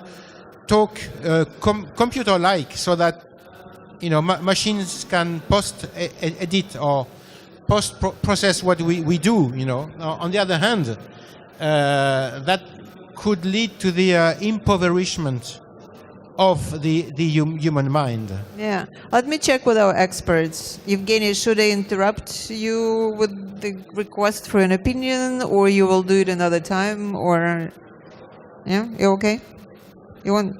talk computer-like, so that machines can post-edit or post-process what we do. On the other hand, that could lead to the impoverishment of the human mind. Yeah. Let me check with our experts. Evgeny, should I interrupt you with the request for an opinion, or you will do it another time, or... Yeah? You okay? You want...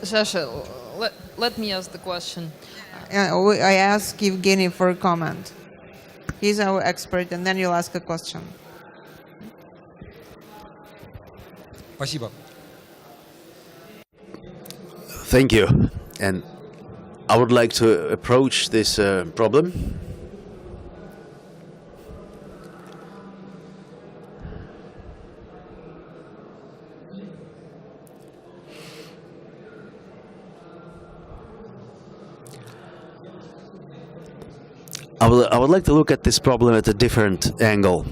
Sasha, let me ask the question. I ask Evgeny for a comment. He's our expert, and then you'll ask a question. Спасибо. Thank you. And I would like to approach this problem. I would like to look at this problem at a different angle.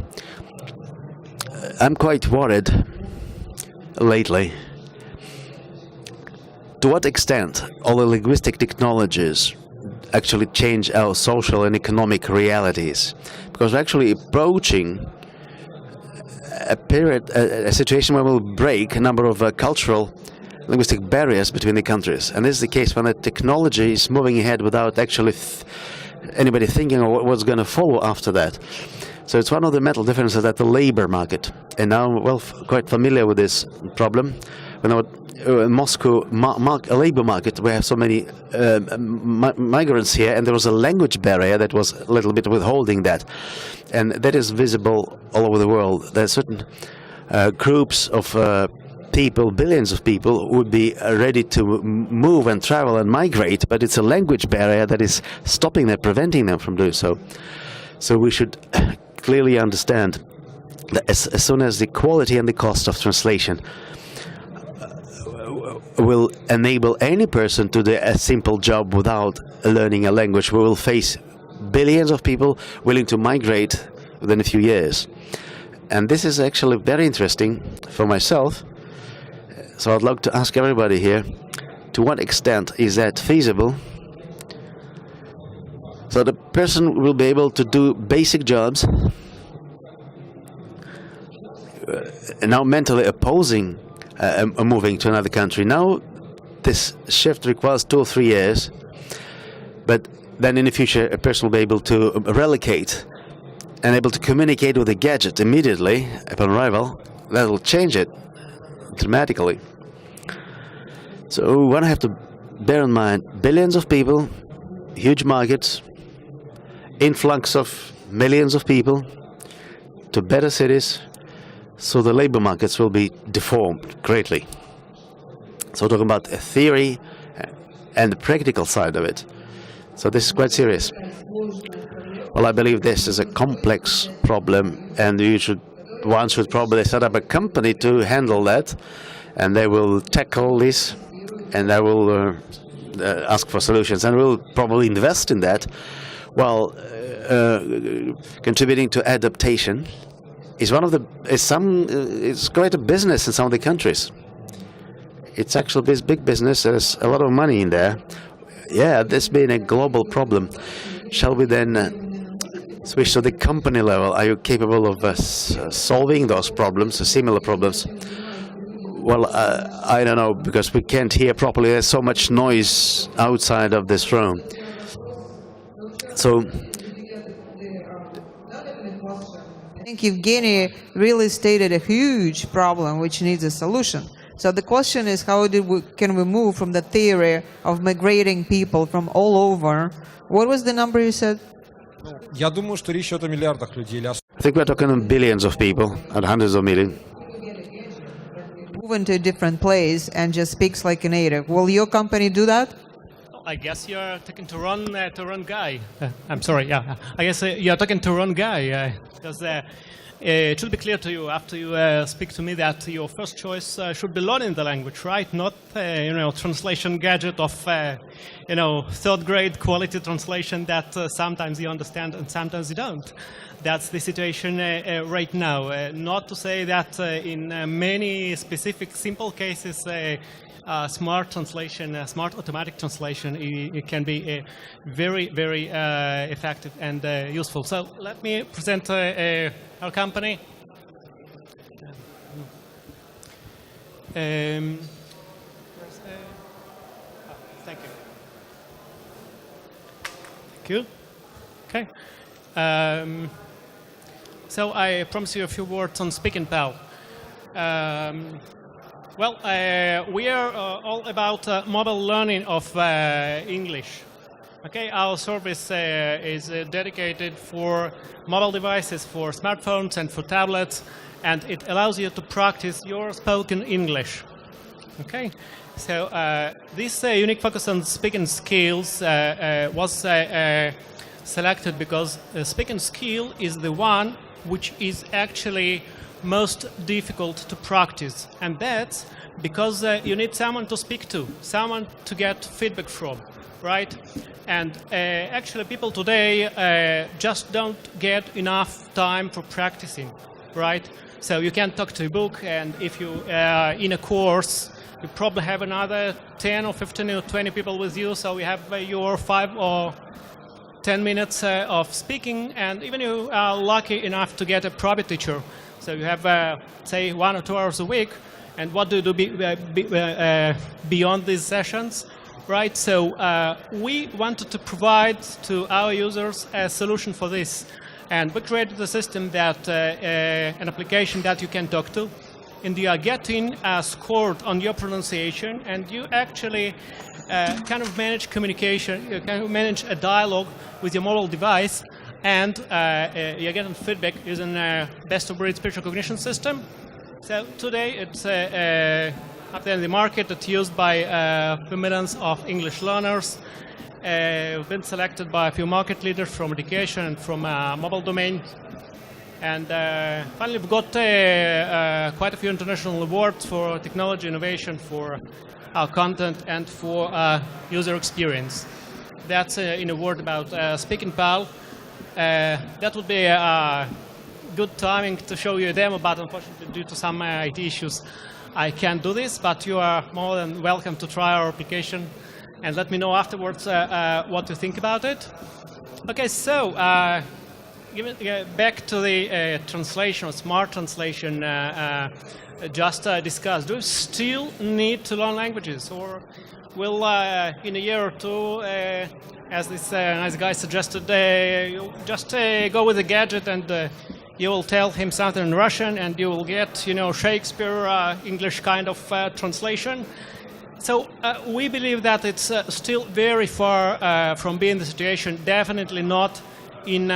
I'm quite worried lately. To what extent all the linguistic technologies actually change our social and economic realities? Because we're actually approaching a situation where we'll break a number of cultural linguistic barriers between the countries. And this is the case when the technology is moving ahead without actually anybody thinking of what's going to follow after that. So it's one of the mental differences that the labor market, and now I'm quite familiar with this problem. When I was in Moscow labor market, we have so many migrants here, and there was a language barrier that was a little bit withholding that. And that is visible all over the world. There are certain groups of people, billions of people, would be ready to move and travel and migrate, but it's a language barrier that is stopping them, preventing them from doing so. So we should clearly understand that as soon as the quality and the cost of translation will enable any person to do a simple job without learning a language, we will face billions of people willing to migrate within a few years. And this is actually very interesting for myself. So I'd like to ask everybody here, to what extent is that feasible? So the person will be able to do basic jobs, now mentally opposing moving to another country. Now this shift requires 2 or 3 years, but then in the future a person will be able to relocate and able to communicate with a gadget immediately upon arrival. That will change it dramatically. So one have to bear in mind billions of people, huge markets, influx of millions of people to better cities, so the labor markets will be deformed greatly. So talking about a theory and the practical side of it. So this is quite serious. Well, I believe this is a complex problem, and one should probably set up a company to handle that, and they will tackle this, and they will ask for solutions, and will probably invest in that, while contributing to adaptation. It's quite a business in some of the countries. It's actually this big business. There's a lot of money in there. Yeah, this being a global problem, shall we then switch to the company level? Are you capable of solving those problems, similar problems? Well, I don't know, because we can't hear properly. There's so much noise outside of this room. So I think Evgeny really stated a huge problem which needs a solution. So the question is, how can we move from the theory of migrating people from all over? What was the number you said? Я думаю, что речь идет о миллиардах людей. I think we're talking on billions of people and hundreds of millions. Move into a different place and just speaks like a native. Will your company do that? I guess you're talking to wrong guy. I'm sorry. Yeah, I guess you're talking to wrong guy because it should be clear to you after you speak to me that your first choice should be learning the language, right? Not translation gadget of third grade quality translation that sometimes you understand and sometimes you don't. That's the situation right now. Not to say that in many specific simple cases. Smart translation, smart automatic translation, it can be very, very effective and useful. So let me present our company. Thank you. Thank you. Okay. So I promise you a few words on Speak and Pal. Well, we are all about mobile learning of English. Okay, our service is dedicated for mobile devices, for smartphones and for tablets, and it allows you to practice your spoken English. Okay, so this unique focus on speaking skills was selected because speaking skill is the one which is actually most difficult to practice, and that's because you need someone to speak to, someone to get feedback from, right? And actually people today just don't get enough time for practicing. right? So you can talk to a book, and if you in a course, you probably have another 10 or 15 or 20 people with you, so you have your 5 or 10 minutes of speaking, and even you are lucky enough to get a private teacher. So you have, say, 1 or 2 hours a week, and what do you do beyond these sessions, right? So we wanted to provide to our users a solution for this, and we created a system that, an application that you can talk to, and you are getting scored on your pronunciation, and you actually kind of manage communication, you can manage a dialogue with your mobile device, and you're getting feedback using a best-of-breed speech recognition system. So today it's up there in the market. It's used by a few millions of English learners. We've been selected by a few market leaders from education and from mobile domain. And finally, we've got quite a few international awards for technology innovation, for our content, and for user experience. That's in a word about Speaking Pal. That would be good timing to show you a demo, but unfortunately, due to some IT issues, I can't do this. But you are more than welcome to try our application, and let me know afterwards what you think about it. Okay, so back to the translation, smart translation just discussed. Do you still need to learn languages, or will in a year or two, as this nice guy suggested, you just go with a gadget and you will tell him something in Russian and you will get, Shakespeare English kind of translation? So we believe that it's still very far from being the situation, definitely not in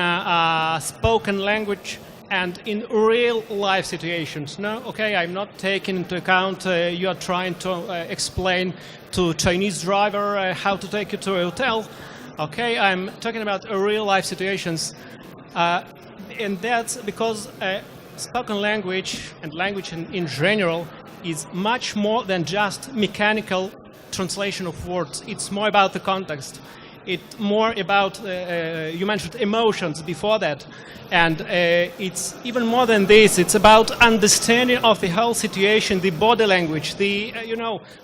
spoken language and in real life situations. No, okay, I'm not taking into account you are trying to explain to a Chinese driver how to take you to a hotel. Okay, I'm talking about real life situations. And that's because spoken language and language in general is much more than just mechanical translation of words. It's more about the context. It's more about, you mentioned emotions before that, and it's even more than this. It's about understanding of the whole situation, the body language, the,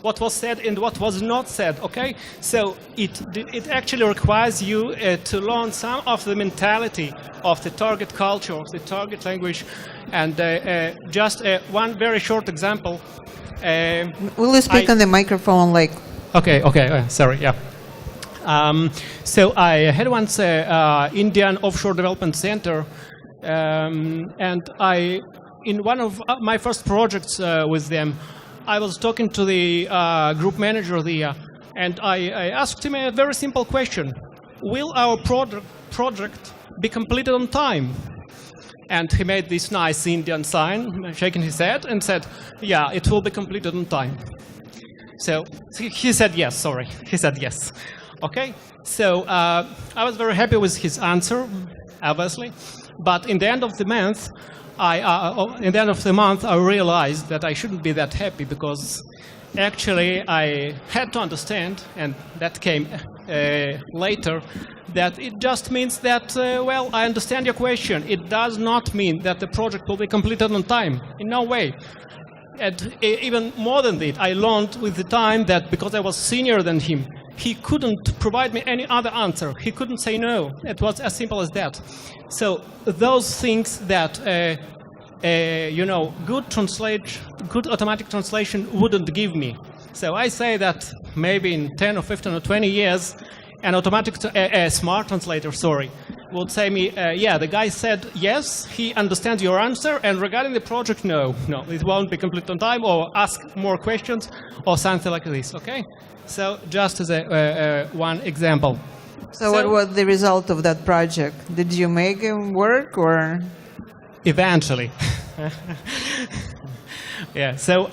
what was said and what was not said, okay? So it actually requires you to learn some of the mentality of the target culture, of the target language, and just one very short example. Will you speak on the microphone, like? Okay, sorry, yeah. So I had once Indian Offshore Development Center, and in one of my first projects with them, I was talking to the group manager there, and I asked him a very simple question: will our project be completed on time? And he made this nice Indian sign, shaking his head, and said, yeah, it will be completed on time. So he said yes, sorry, he said yes. Okay, so I was very happy with his answer, obviously, but in the end of the month, I realized that I shouldn't be that happy, because actually I had to understand, and that came later, that it just means that, well, I understand your question. It does not mean that the project will be completed on time, in no way. And even more than that, I learned with the time that because I was senior than him, he couldn't provide me any other answer. He couldn't say no. It was as simple as that. So those things that, good automatic translation wouldn't give me. So I say that maybe in 10 or 15 or 20 years, an smart translator, would say me, yeah, the guy said yes, he understands your answer, and regarding the project, no, it won't be completed on time, or ask more questions, or something like this, okay? So just as one example. So what was the result of that project? Did you make him work, or? Eventually. Yeah, so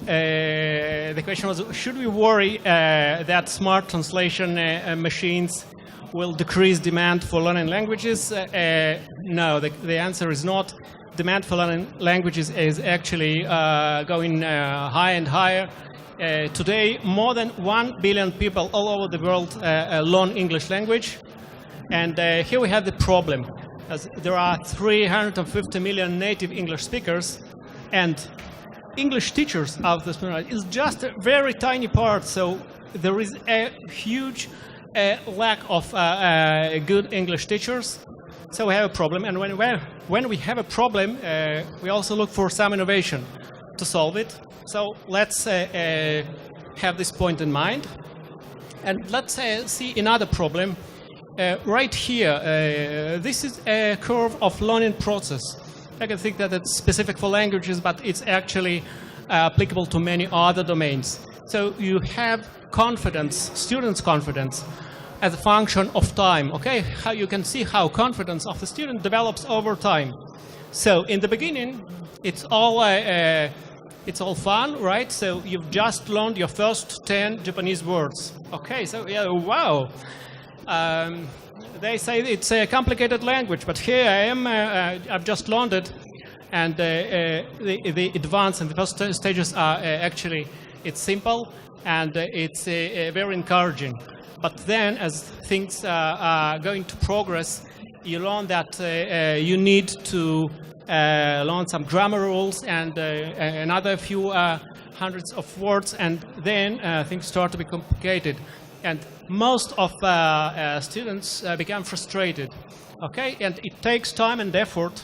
the question was, should we worry that smart translation machines will decrease demand for learning languages? No, the answer is not. Demand for learning languages is actually going higher and higher. Today, more than 1 billion people all over the world learn English language. And here we have the problem. as there are 350 million native English speakers, and English teachers of this is just a very tiny part. So there is a huge lack of good English teachers. So we have a problem, and when we have a problem, we also look for some innovation to solve it. So let's have this point in mind, and let's see another problem. Right here, this is a curve of learning process. I can think that it's specific for languages, but it's actually applicable to many other domains. So you have confidence, students' confidence, as a function of time, okay? How you can see how confidence of the student develops over time. So in the beginning, it's all fun, right? So you've just learned your first 10 Japanese words. Okay, so yeah, wow. They say it's a complicated language, but here I am, I've just learned it. And the advance and the first stages are actually, it's simple and it's very encouraging. But then as things are going to progress, you learn that you need to learn some grammar rules and another few hundreds of words, and then things start to be complicated. And most of students become frustrated, okay? And it takes time and effort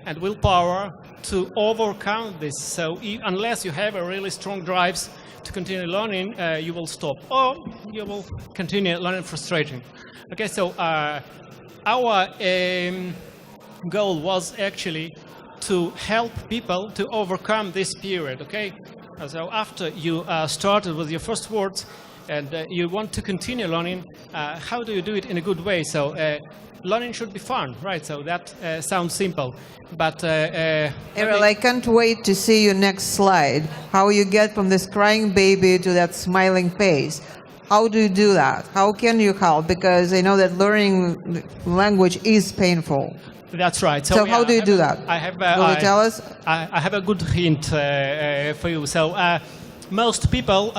and willpower to overcome this. So unless you have a really strong drives to continue learning, you will stop, or you will continue learning frustrating. Okay, so our goal was actually to help people to overcome this period, okay? So after you started with your first words and you want to continue learning, how do you do it in a good way? So learning should be fun, right? So that sounds simple, but Errol, I can't wait to see your next slide. How you get from this crying baby to that smiling face. How do you do that? How can you help? Because I know that learning language is painful. That's right. So how do you do that? Will you tell us? I have a good hint for you. So most people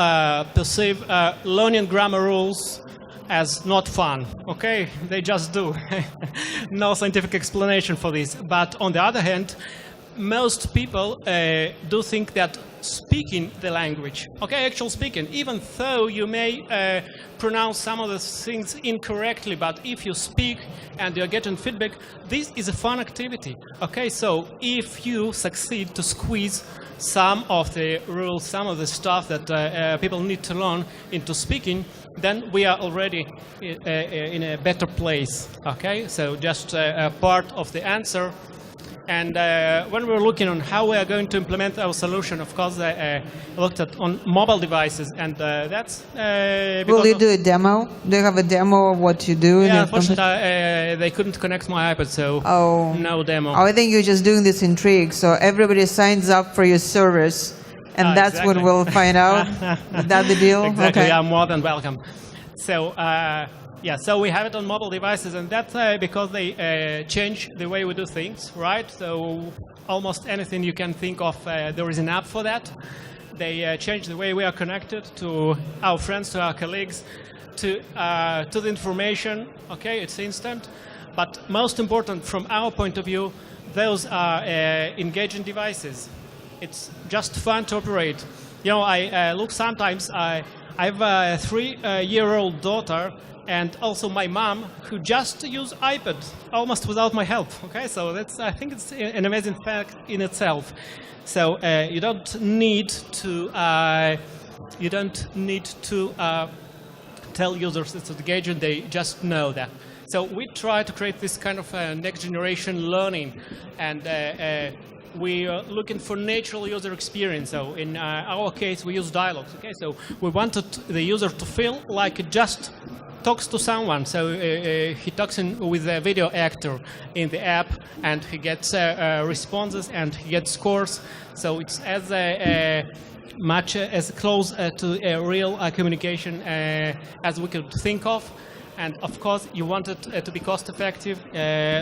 perceive learning grammar rules as not fun, okay? They just do. No scientific explanation for this. But on the other hand, most people do think that speaking the language, okay, actual speaking, even though you may pronounce some of the things incorrectly, but if you speak and you're getting feedback, this is a fun activity, okay? So if you succeed to squeeze some of the rules, some of the stuff that people need to learn into speaking, then we are already in a better place, okay? So just a part of the answer. And when we're looking on how we are going to implement our solution, of course, I looked at on mobile devices, and that's... Will you do a demo? Do you have a demo of what you do? Yeah, unfortunately, they couldn't connect my iPad, so no demo. I think you're just doing this in trick, so everybody signs up for your service, and that's exactly. what we'll find out. Is that the deal? Exactly, okay. I'm more than welcome. So, yeah, so we have it on mobile devices, and that's because they change the way we do things, right? So almost anything you can think of, there is an app for that. They change the way we are connected to our friends, to our colleagues, to the information. Okay, it's instant. But most important from our point of view, those are engaging devices. It's just fun to operate. You know, I look sometimes, I have a 3-year-old daughter, and also my mom, who just use iPad almost without my help. Okay, so that's, I think it's an amazing fact in itself. So you don't need to tell users it's engaging; they just know that. So we try to create this kind of next generation learning, and we are looking for natural user experience. So in our case, we use dialogues. Okay, so we wanted the user to feel like it just talks to someone. So he talks with a video actor in the app, and he gets responses and he gets scores. So it's as much as close to a real communication as we could think of. And of course, you want it to be cost effective.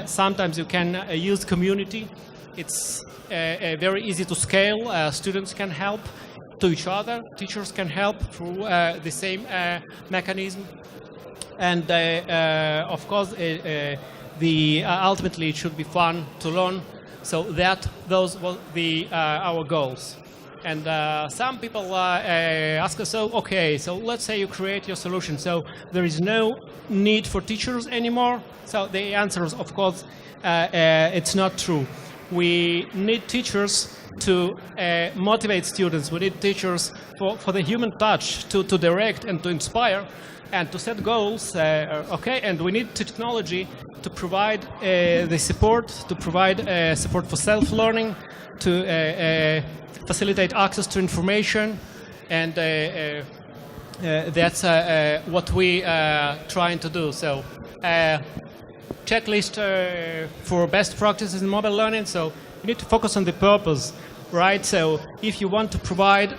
Sometimes you can use community. It's very easy to scale. Students can help to each other. Teachers can help through the same mechanism. And of course, ultimately it should be fun to learn. So those will be our goals. And some people ask us, so let's say you create your solution, so there is no need for teachers anymore. So the answer is, of course, it's not true. We need teachers to motivate students. We need teachers for the human touch, to direct and to inspire and to set goals. And we need technology to provide the support, to provide support for self-learning, to facilitate access to information, and that's what we are trying to do. So checklist for best practices in mobile learning. So you need to focus on the purpose, right? So if you want to provide,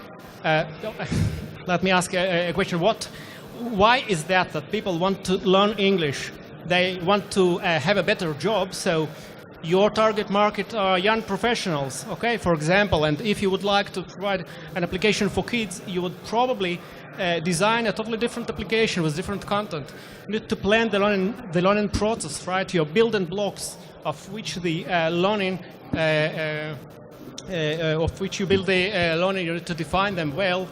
let me ask a question. Why is that people want to learn English? They want to have a better job. So your target market are young professionals, okay, for example. And if you would like to provide an application for kids, you would probably design a totally different application with different content. You need to plan the learning process, right? Your building blocks of which the learning, of which you build the learning, you need to define them well,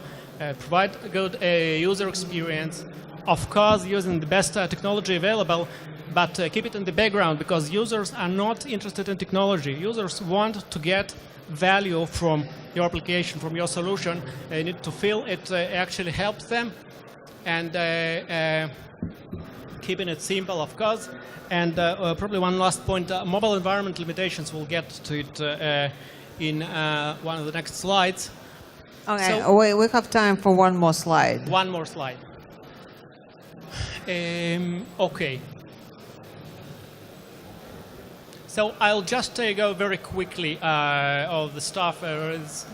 provide a good user experience, of course using the best technology available, but keep it in the background, because users are not interested in technology. Users want to get value from your application, from your solution. They need to feel it actually helps them, and keeping it simple, of course. And probably one last point, mobile environment limitations. We'll get to it in one of the next slides. Okay, So- we have time for one more slide. One more slide. Okay. So I'll just go very quickly of the stuff. There's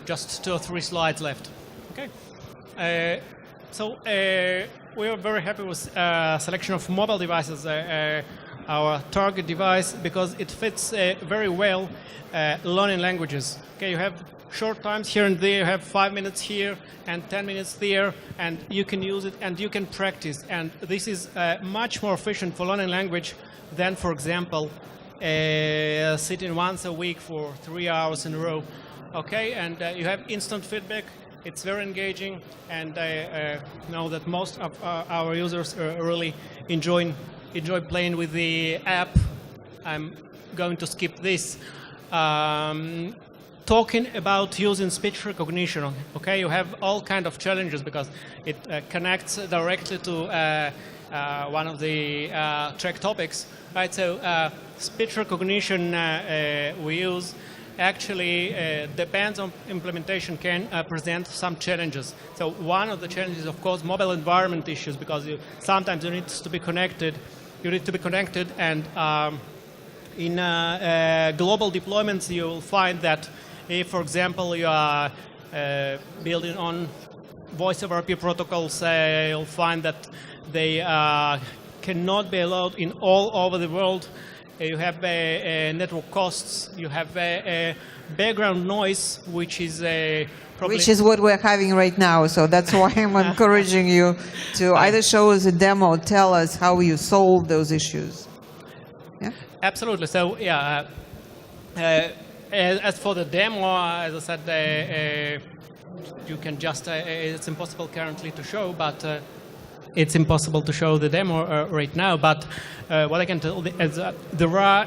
just 2 or 3 slides left. Okay. We are very happy with selection of mobile devices, our target device, because it fits very well learning languages. Okay, you have short times here and there. You have 5 minutes here and 10 minutes there, and you can use it and you can practice. And this is much more efficient for learning language than, for example, sitting once a week for 3 hours in a row. Okay, and you have instant feedback. It's very engaging, and I know that most of our users really enjoy playing with the app. I'm going to skip this. Talking about using speech recognition, okay, you have all kind of challenges because it connects directly to one of the track topics, right? So speech recognition we use actually depends on implementation, can present some challenges. So one of the challenges, of course, mobile environment issues, because sometimes you need to be connected. You need to be connected, and in global deployments, you will find that if, for example, you are building on voice over IP protocols, you'll find that they cannot be allowed in all over the world. You have network costs. You have background noise, which is probably... Which is what we're having right now. So that's why I'm encouraging you to either show us a demo, tell us how you solve those issues. Yeah? Absolutely. So, yeah, as for the demo, as I said, you can just, it's impossible currently to show, but it's impossible to show the demo right now. But what I can tell is that there are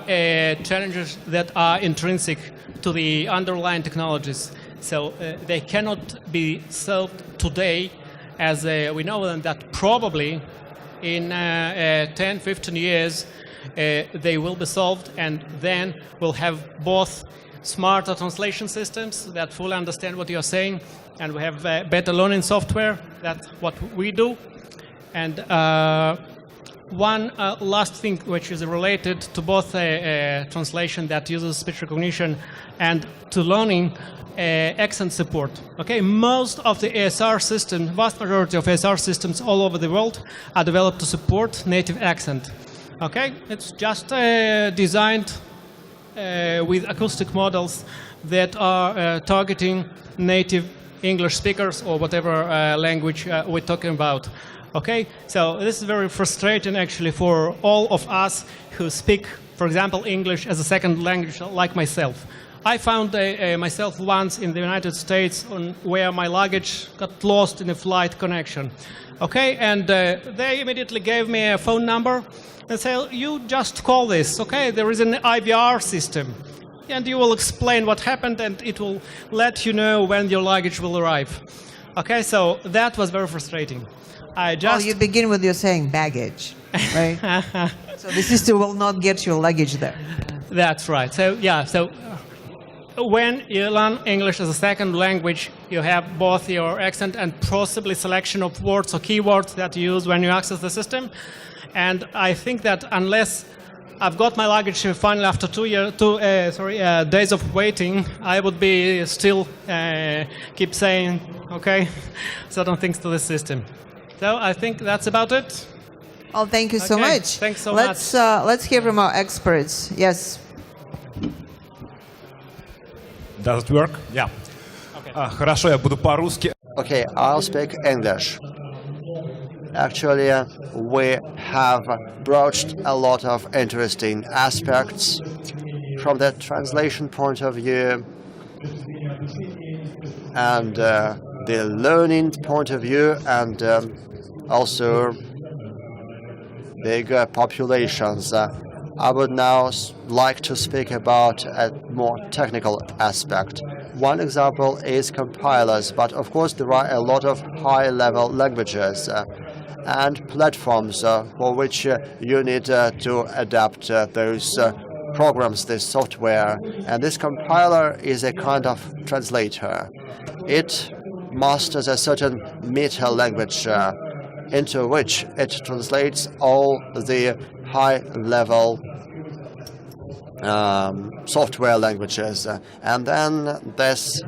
challenges that are intrinsic to the underlying technologies. So they cannot be solved today, as we know them, that probably in 10, 15 years they will be solved, and then we'll have both smarter translation systems that fully understand what you're saying, and we have better learning software. That's what we do. And one last thing which is related to both translation that uses speech recognition and to learning, accent support. Okay, most of the ASR systems, vast majority of ASR systems all over the world are developed to support native accent. Okay, it's just designed with acoustic models that are targeting native English speakers or whatever language we're talking about. Okay, so this is very frustrating actually for all of us who speak, for example, English as a second language, like myself. I found myself once in the United States where my luggage got lost in a flight connection. Okay, and they immediately gave me a phone number and said, you just call this, okay, there is an IVR system. And you will explain what happened and it will let you know when your luggage will arrive. Okay, so that was very frustrating. Well, you begin with your saying baggage, right? So the system will not get your luggage there. That's right. So yeah, so when you learn English as a second language, you have both your accent and possibly selection of words or keywords that you use when you access the system. And I think that unless I've got my luggage finally after 2 days of waiting, I would be still keep saying, okay, certain things to the system. So I think that's about it. Well, thank you so Okay, much. thanks so much. Let's hear from our experts. Yes. Does it work? Yeah. Okay. Хорошо, я буду по-русски. Okay, I'll speak English. Actually, we have broached a lot of interesting aspects from the translation point of view and the learning point of view, and also bigger populations. I would now like to speak about a more technical aspect. One example is compilers, but of course there are a lot of high-level languages and platforms for which you need to adapt those programs, this software. And this compiler is a kind of translator. It masters a certain meta language into which it translates all the high-level software languages, and then this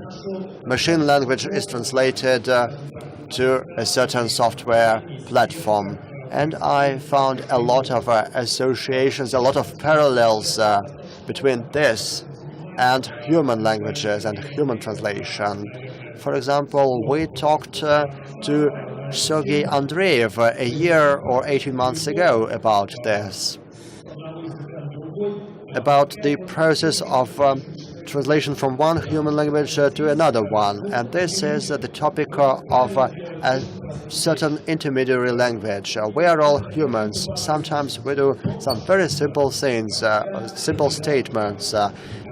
machine language is translated to a certain software platform. And I found a lot of associations, a lot of parallels between this and human languages and human translation. For example, we talked to Sergei Andreev a year or 18 months ago about this, about the process of translation from one human language to another one. And this is the topic of a certain intermediary language. We are all humans. Sometimes we do some very simple things, simple statements.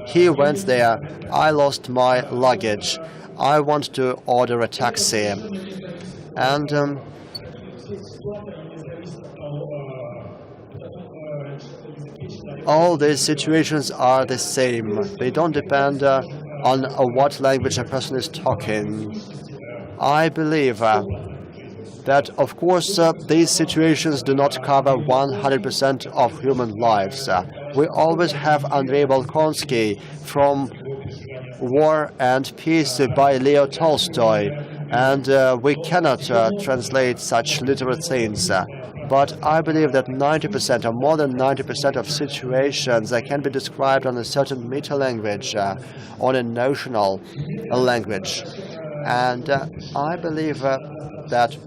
He went there, I lost my luggage, I want to order a taxi. And all these situations are the same. They don't depend on what language a person is talking. I believe that, of course, these situations do not cover 100% of human lives. We always have Andrei Bolkonsky from War and Peace by Leo Tolstoy, and we cannot translate such literal things. But I believe that 90% or more than 90% of situations can be described on a certain meta language, on a notional language. And I believe that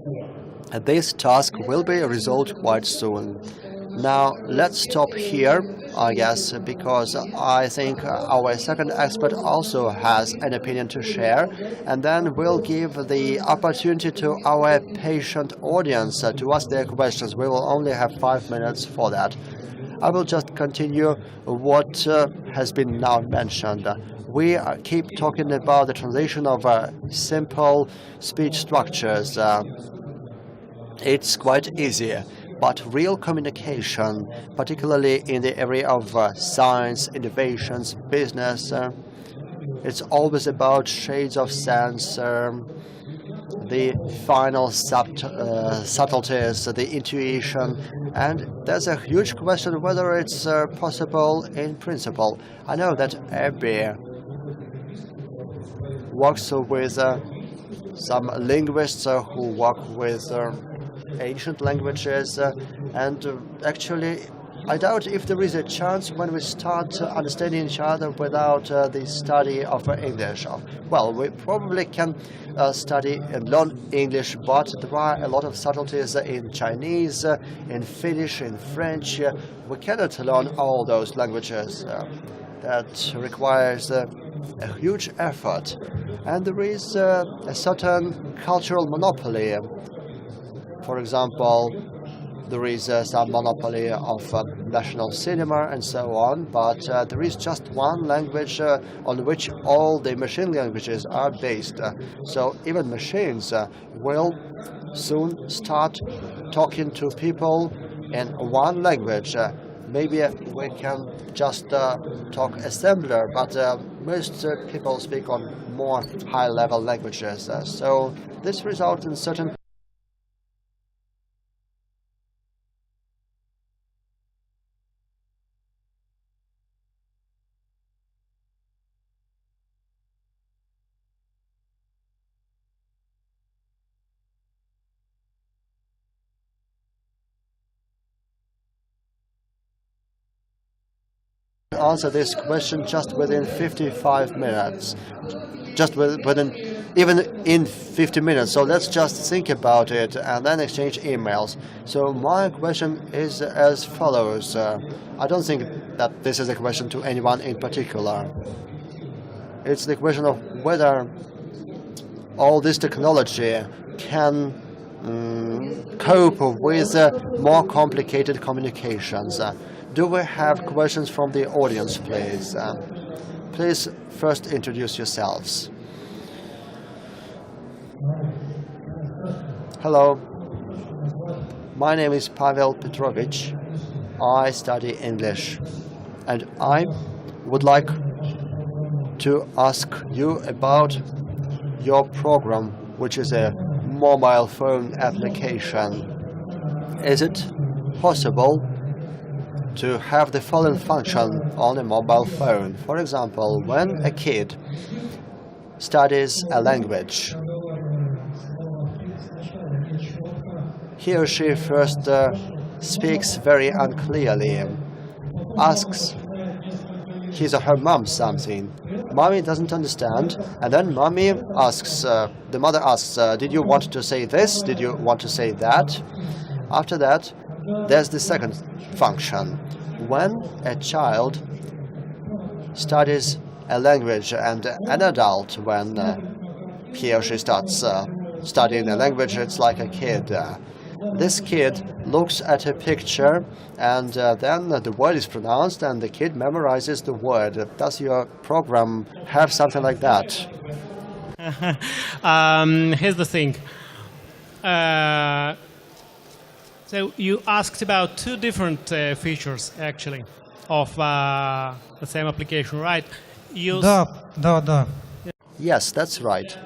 this task will be resolved quite soon. Now, let's stop here, I guess, because I think our second expert also has an opinion to share, and then we'll give the opportunity to our patient audience to ask their questions. We will only have 5 minutes for that. I will just continue what has been now mentioned. We keep talking about the translation of simple speech structures. It's quite easy. But real communication, particularly in the area of science, innovations, business, it's always about shades of sense, the final subtleties, the intuition, and there's a huge question whether it's possible in principle. I know that Abby works with some linguists who work with ancient languages, and actually I doubt if there is a chance when we start understanding each other without the study of English. Well, we probably can study and learn English, but there are a lot of subtleties in Chinese, in Finnish, in French. We cannot learn all those languages. That requires a huge effort. And there is a certain cultural monopoly. For example, there is some monopoly of national cinema and so on, but there is just one language on which all the machine languages are based. So even machines will soon start talking to people in one language. Maybe we can just talk assembler, but most people speak on more high-level languages. So this results in certain answer this question just within 55 minutes. Just within, even in 50 minutes. So let's just think about it and then exchange emails. So my question is as follows. I don't think that this is a question to anyone in particular. It's the question of whether all this technology can cope with more complicated communications. Do we have questions from the audience, please? Please first introduce yourselves. Hello. My name is Pavel Petrovich. I study English. And I would like to ask you about your program, which is a mobile phone application. Is it possible to have the following function on a mobile phone? For example, when a kid studies a language, he or she first speaks very unclearly, asks his or her mom something. Mommy doesn't understand, and then mommy asks, the mother asks, did you want to say this? Did you want to say that? After that, there's the second function. When a child studies a language and an adult, when he or she starts studying a language, it's like a kid. This kid looks at a picture and then the word is pronounced and the kid memorizes the word. Does your program have something like that? Here's the thing. So you asked about two different features, actually, of the same application, right? Да. Yes, that's right.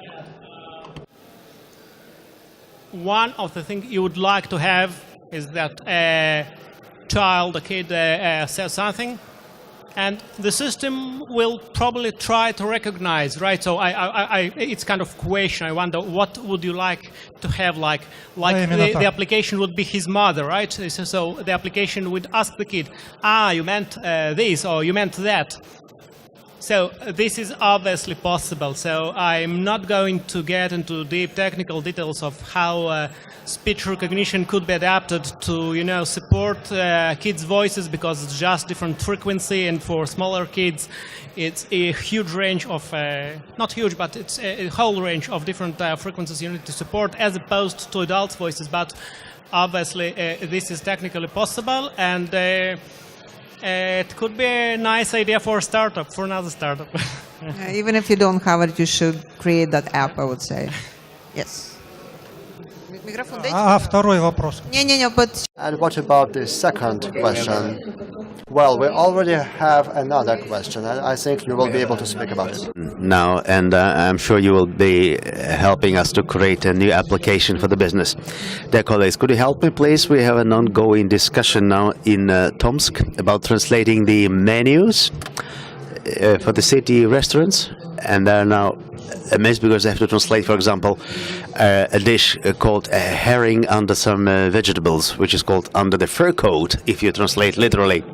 One of the things you would like to have is that a kid says something, and the system will probably try to recognize, right? So it's kind of question. I wonder, what would you like to have, like the application would be his mother, right? So the application would ask the kid, you meant this, or you meant that. So this is obviously possible. So I'm not going to get into deep technical details of how speech recognition could be adapted to, support kids' voices, because it's just different frequency, and for smaller kids, it's a huge range of, not huge, but it's a whole range of different frequencies you need to support, as opposed to adults' voices. But obviously, this is technically possible, and it could be a nice idea for a startup, for another startup. Even if you don't have it, you should create that app, I would say. Yes. Микрофон дайте. Второй вопрос. Не, but... And what about the second question? Well, we already have another question, and I think you will be able to speak about it now, and I'm sure you will be helping us to create a new application for the business. Dear colleagues, could you help me, please? We have an ongoing discussion now in Tomsk about translating the menus for the city restaurants, and they're now amazed because they have to translate, for example, a dish called a herring under some vegetables, which is called under the fur coat, if you translate literally.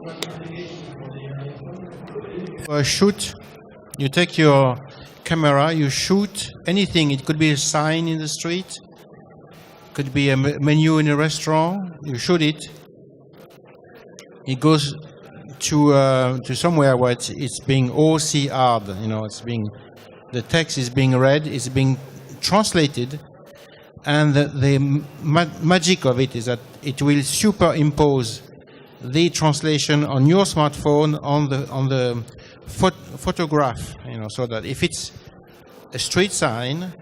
Shoot, you take your camera, you shoot anything. It could be a sign in the street, could be a menu in a restaurant. You shoot it. It goes to somewhere where it's being OCR'd. You know, the text is being read, it's being translated, and the magic of it is that it will superimpose the translation on your smartphone on the photograph. You know, so that if it's a street sign,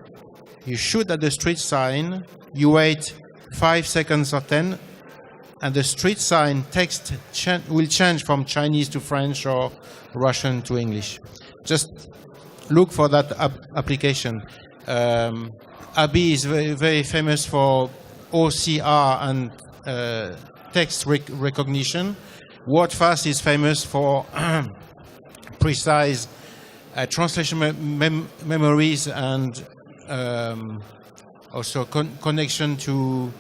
you shoot at the street sign, you wait 5 seconds or 10, and the street sign text will change from Chinese to French or Russian to English. Just look for that application. Abi is very, very famous for OCR and text recognition. Wordfast is famous for precise translation memories and also connection to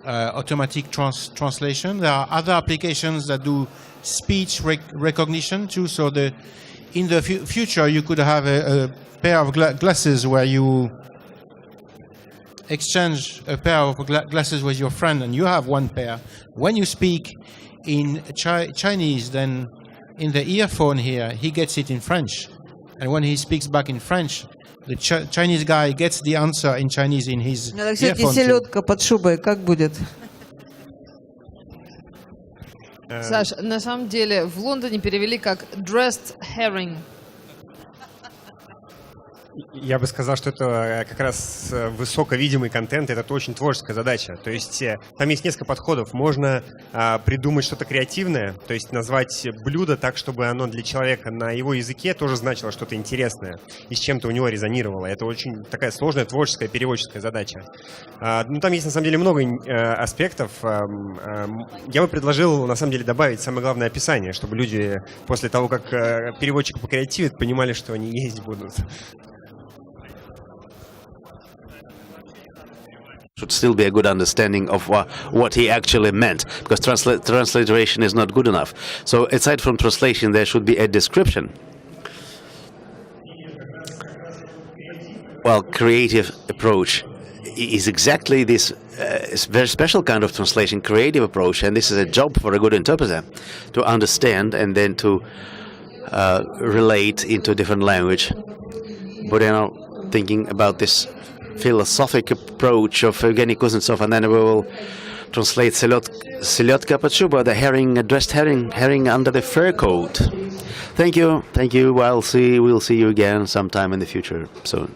automatic translation. There are other applications that do speech recognition too. So in the future, you could have a pair of glasses where you exchange a pair of glasses with your friend, and you have one pair. When you speak in Chinese, then in the earphone here, he gets it in French. And when he speaks back in French, the Chinese guy gets the answer in Chinese in his Ну, так все-таки earphone. селедка под шубой, как будет? Саш, на самом деле в Лондоне перевели как dressed herring. Я бы сказал, что это как раз высоковидимый контент, это очень творческая задача. То есть там есть несколько подходов. Можно придумать что-то креативное, то есть назвать блюдо так, чтобы оно для человека на его языке тоже значило что-то интересное и с чем-то у него резонировало. Это очень такая сложная творческая переводческая задача. Ну, там есть на самом деле много аспектов. Я бы предложил на самом деле добавить самое главное описание, чтобы люди после того, как переводчик покреативит, понимали, что они есть будут. Should still be a good understanding of what he actually meant, because transliteration is not good enough. So aside from translation, there should be a description. Well, creative approach is exactly this very special kind of translation, creative approach, and this is a job for a good interpreter, to understand and then to relate into different language. But I'm thinking about this philosophic approach of Evgeny Kuznetsov, and then we will translate Selyotka под шубой, the herring, a dressed herring under the fur coat. Thank you. We'll see you again sometime in the future soon.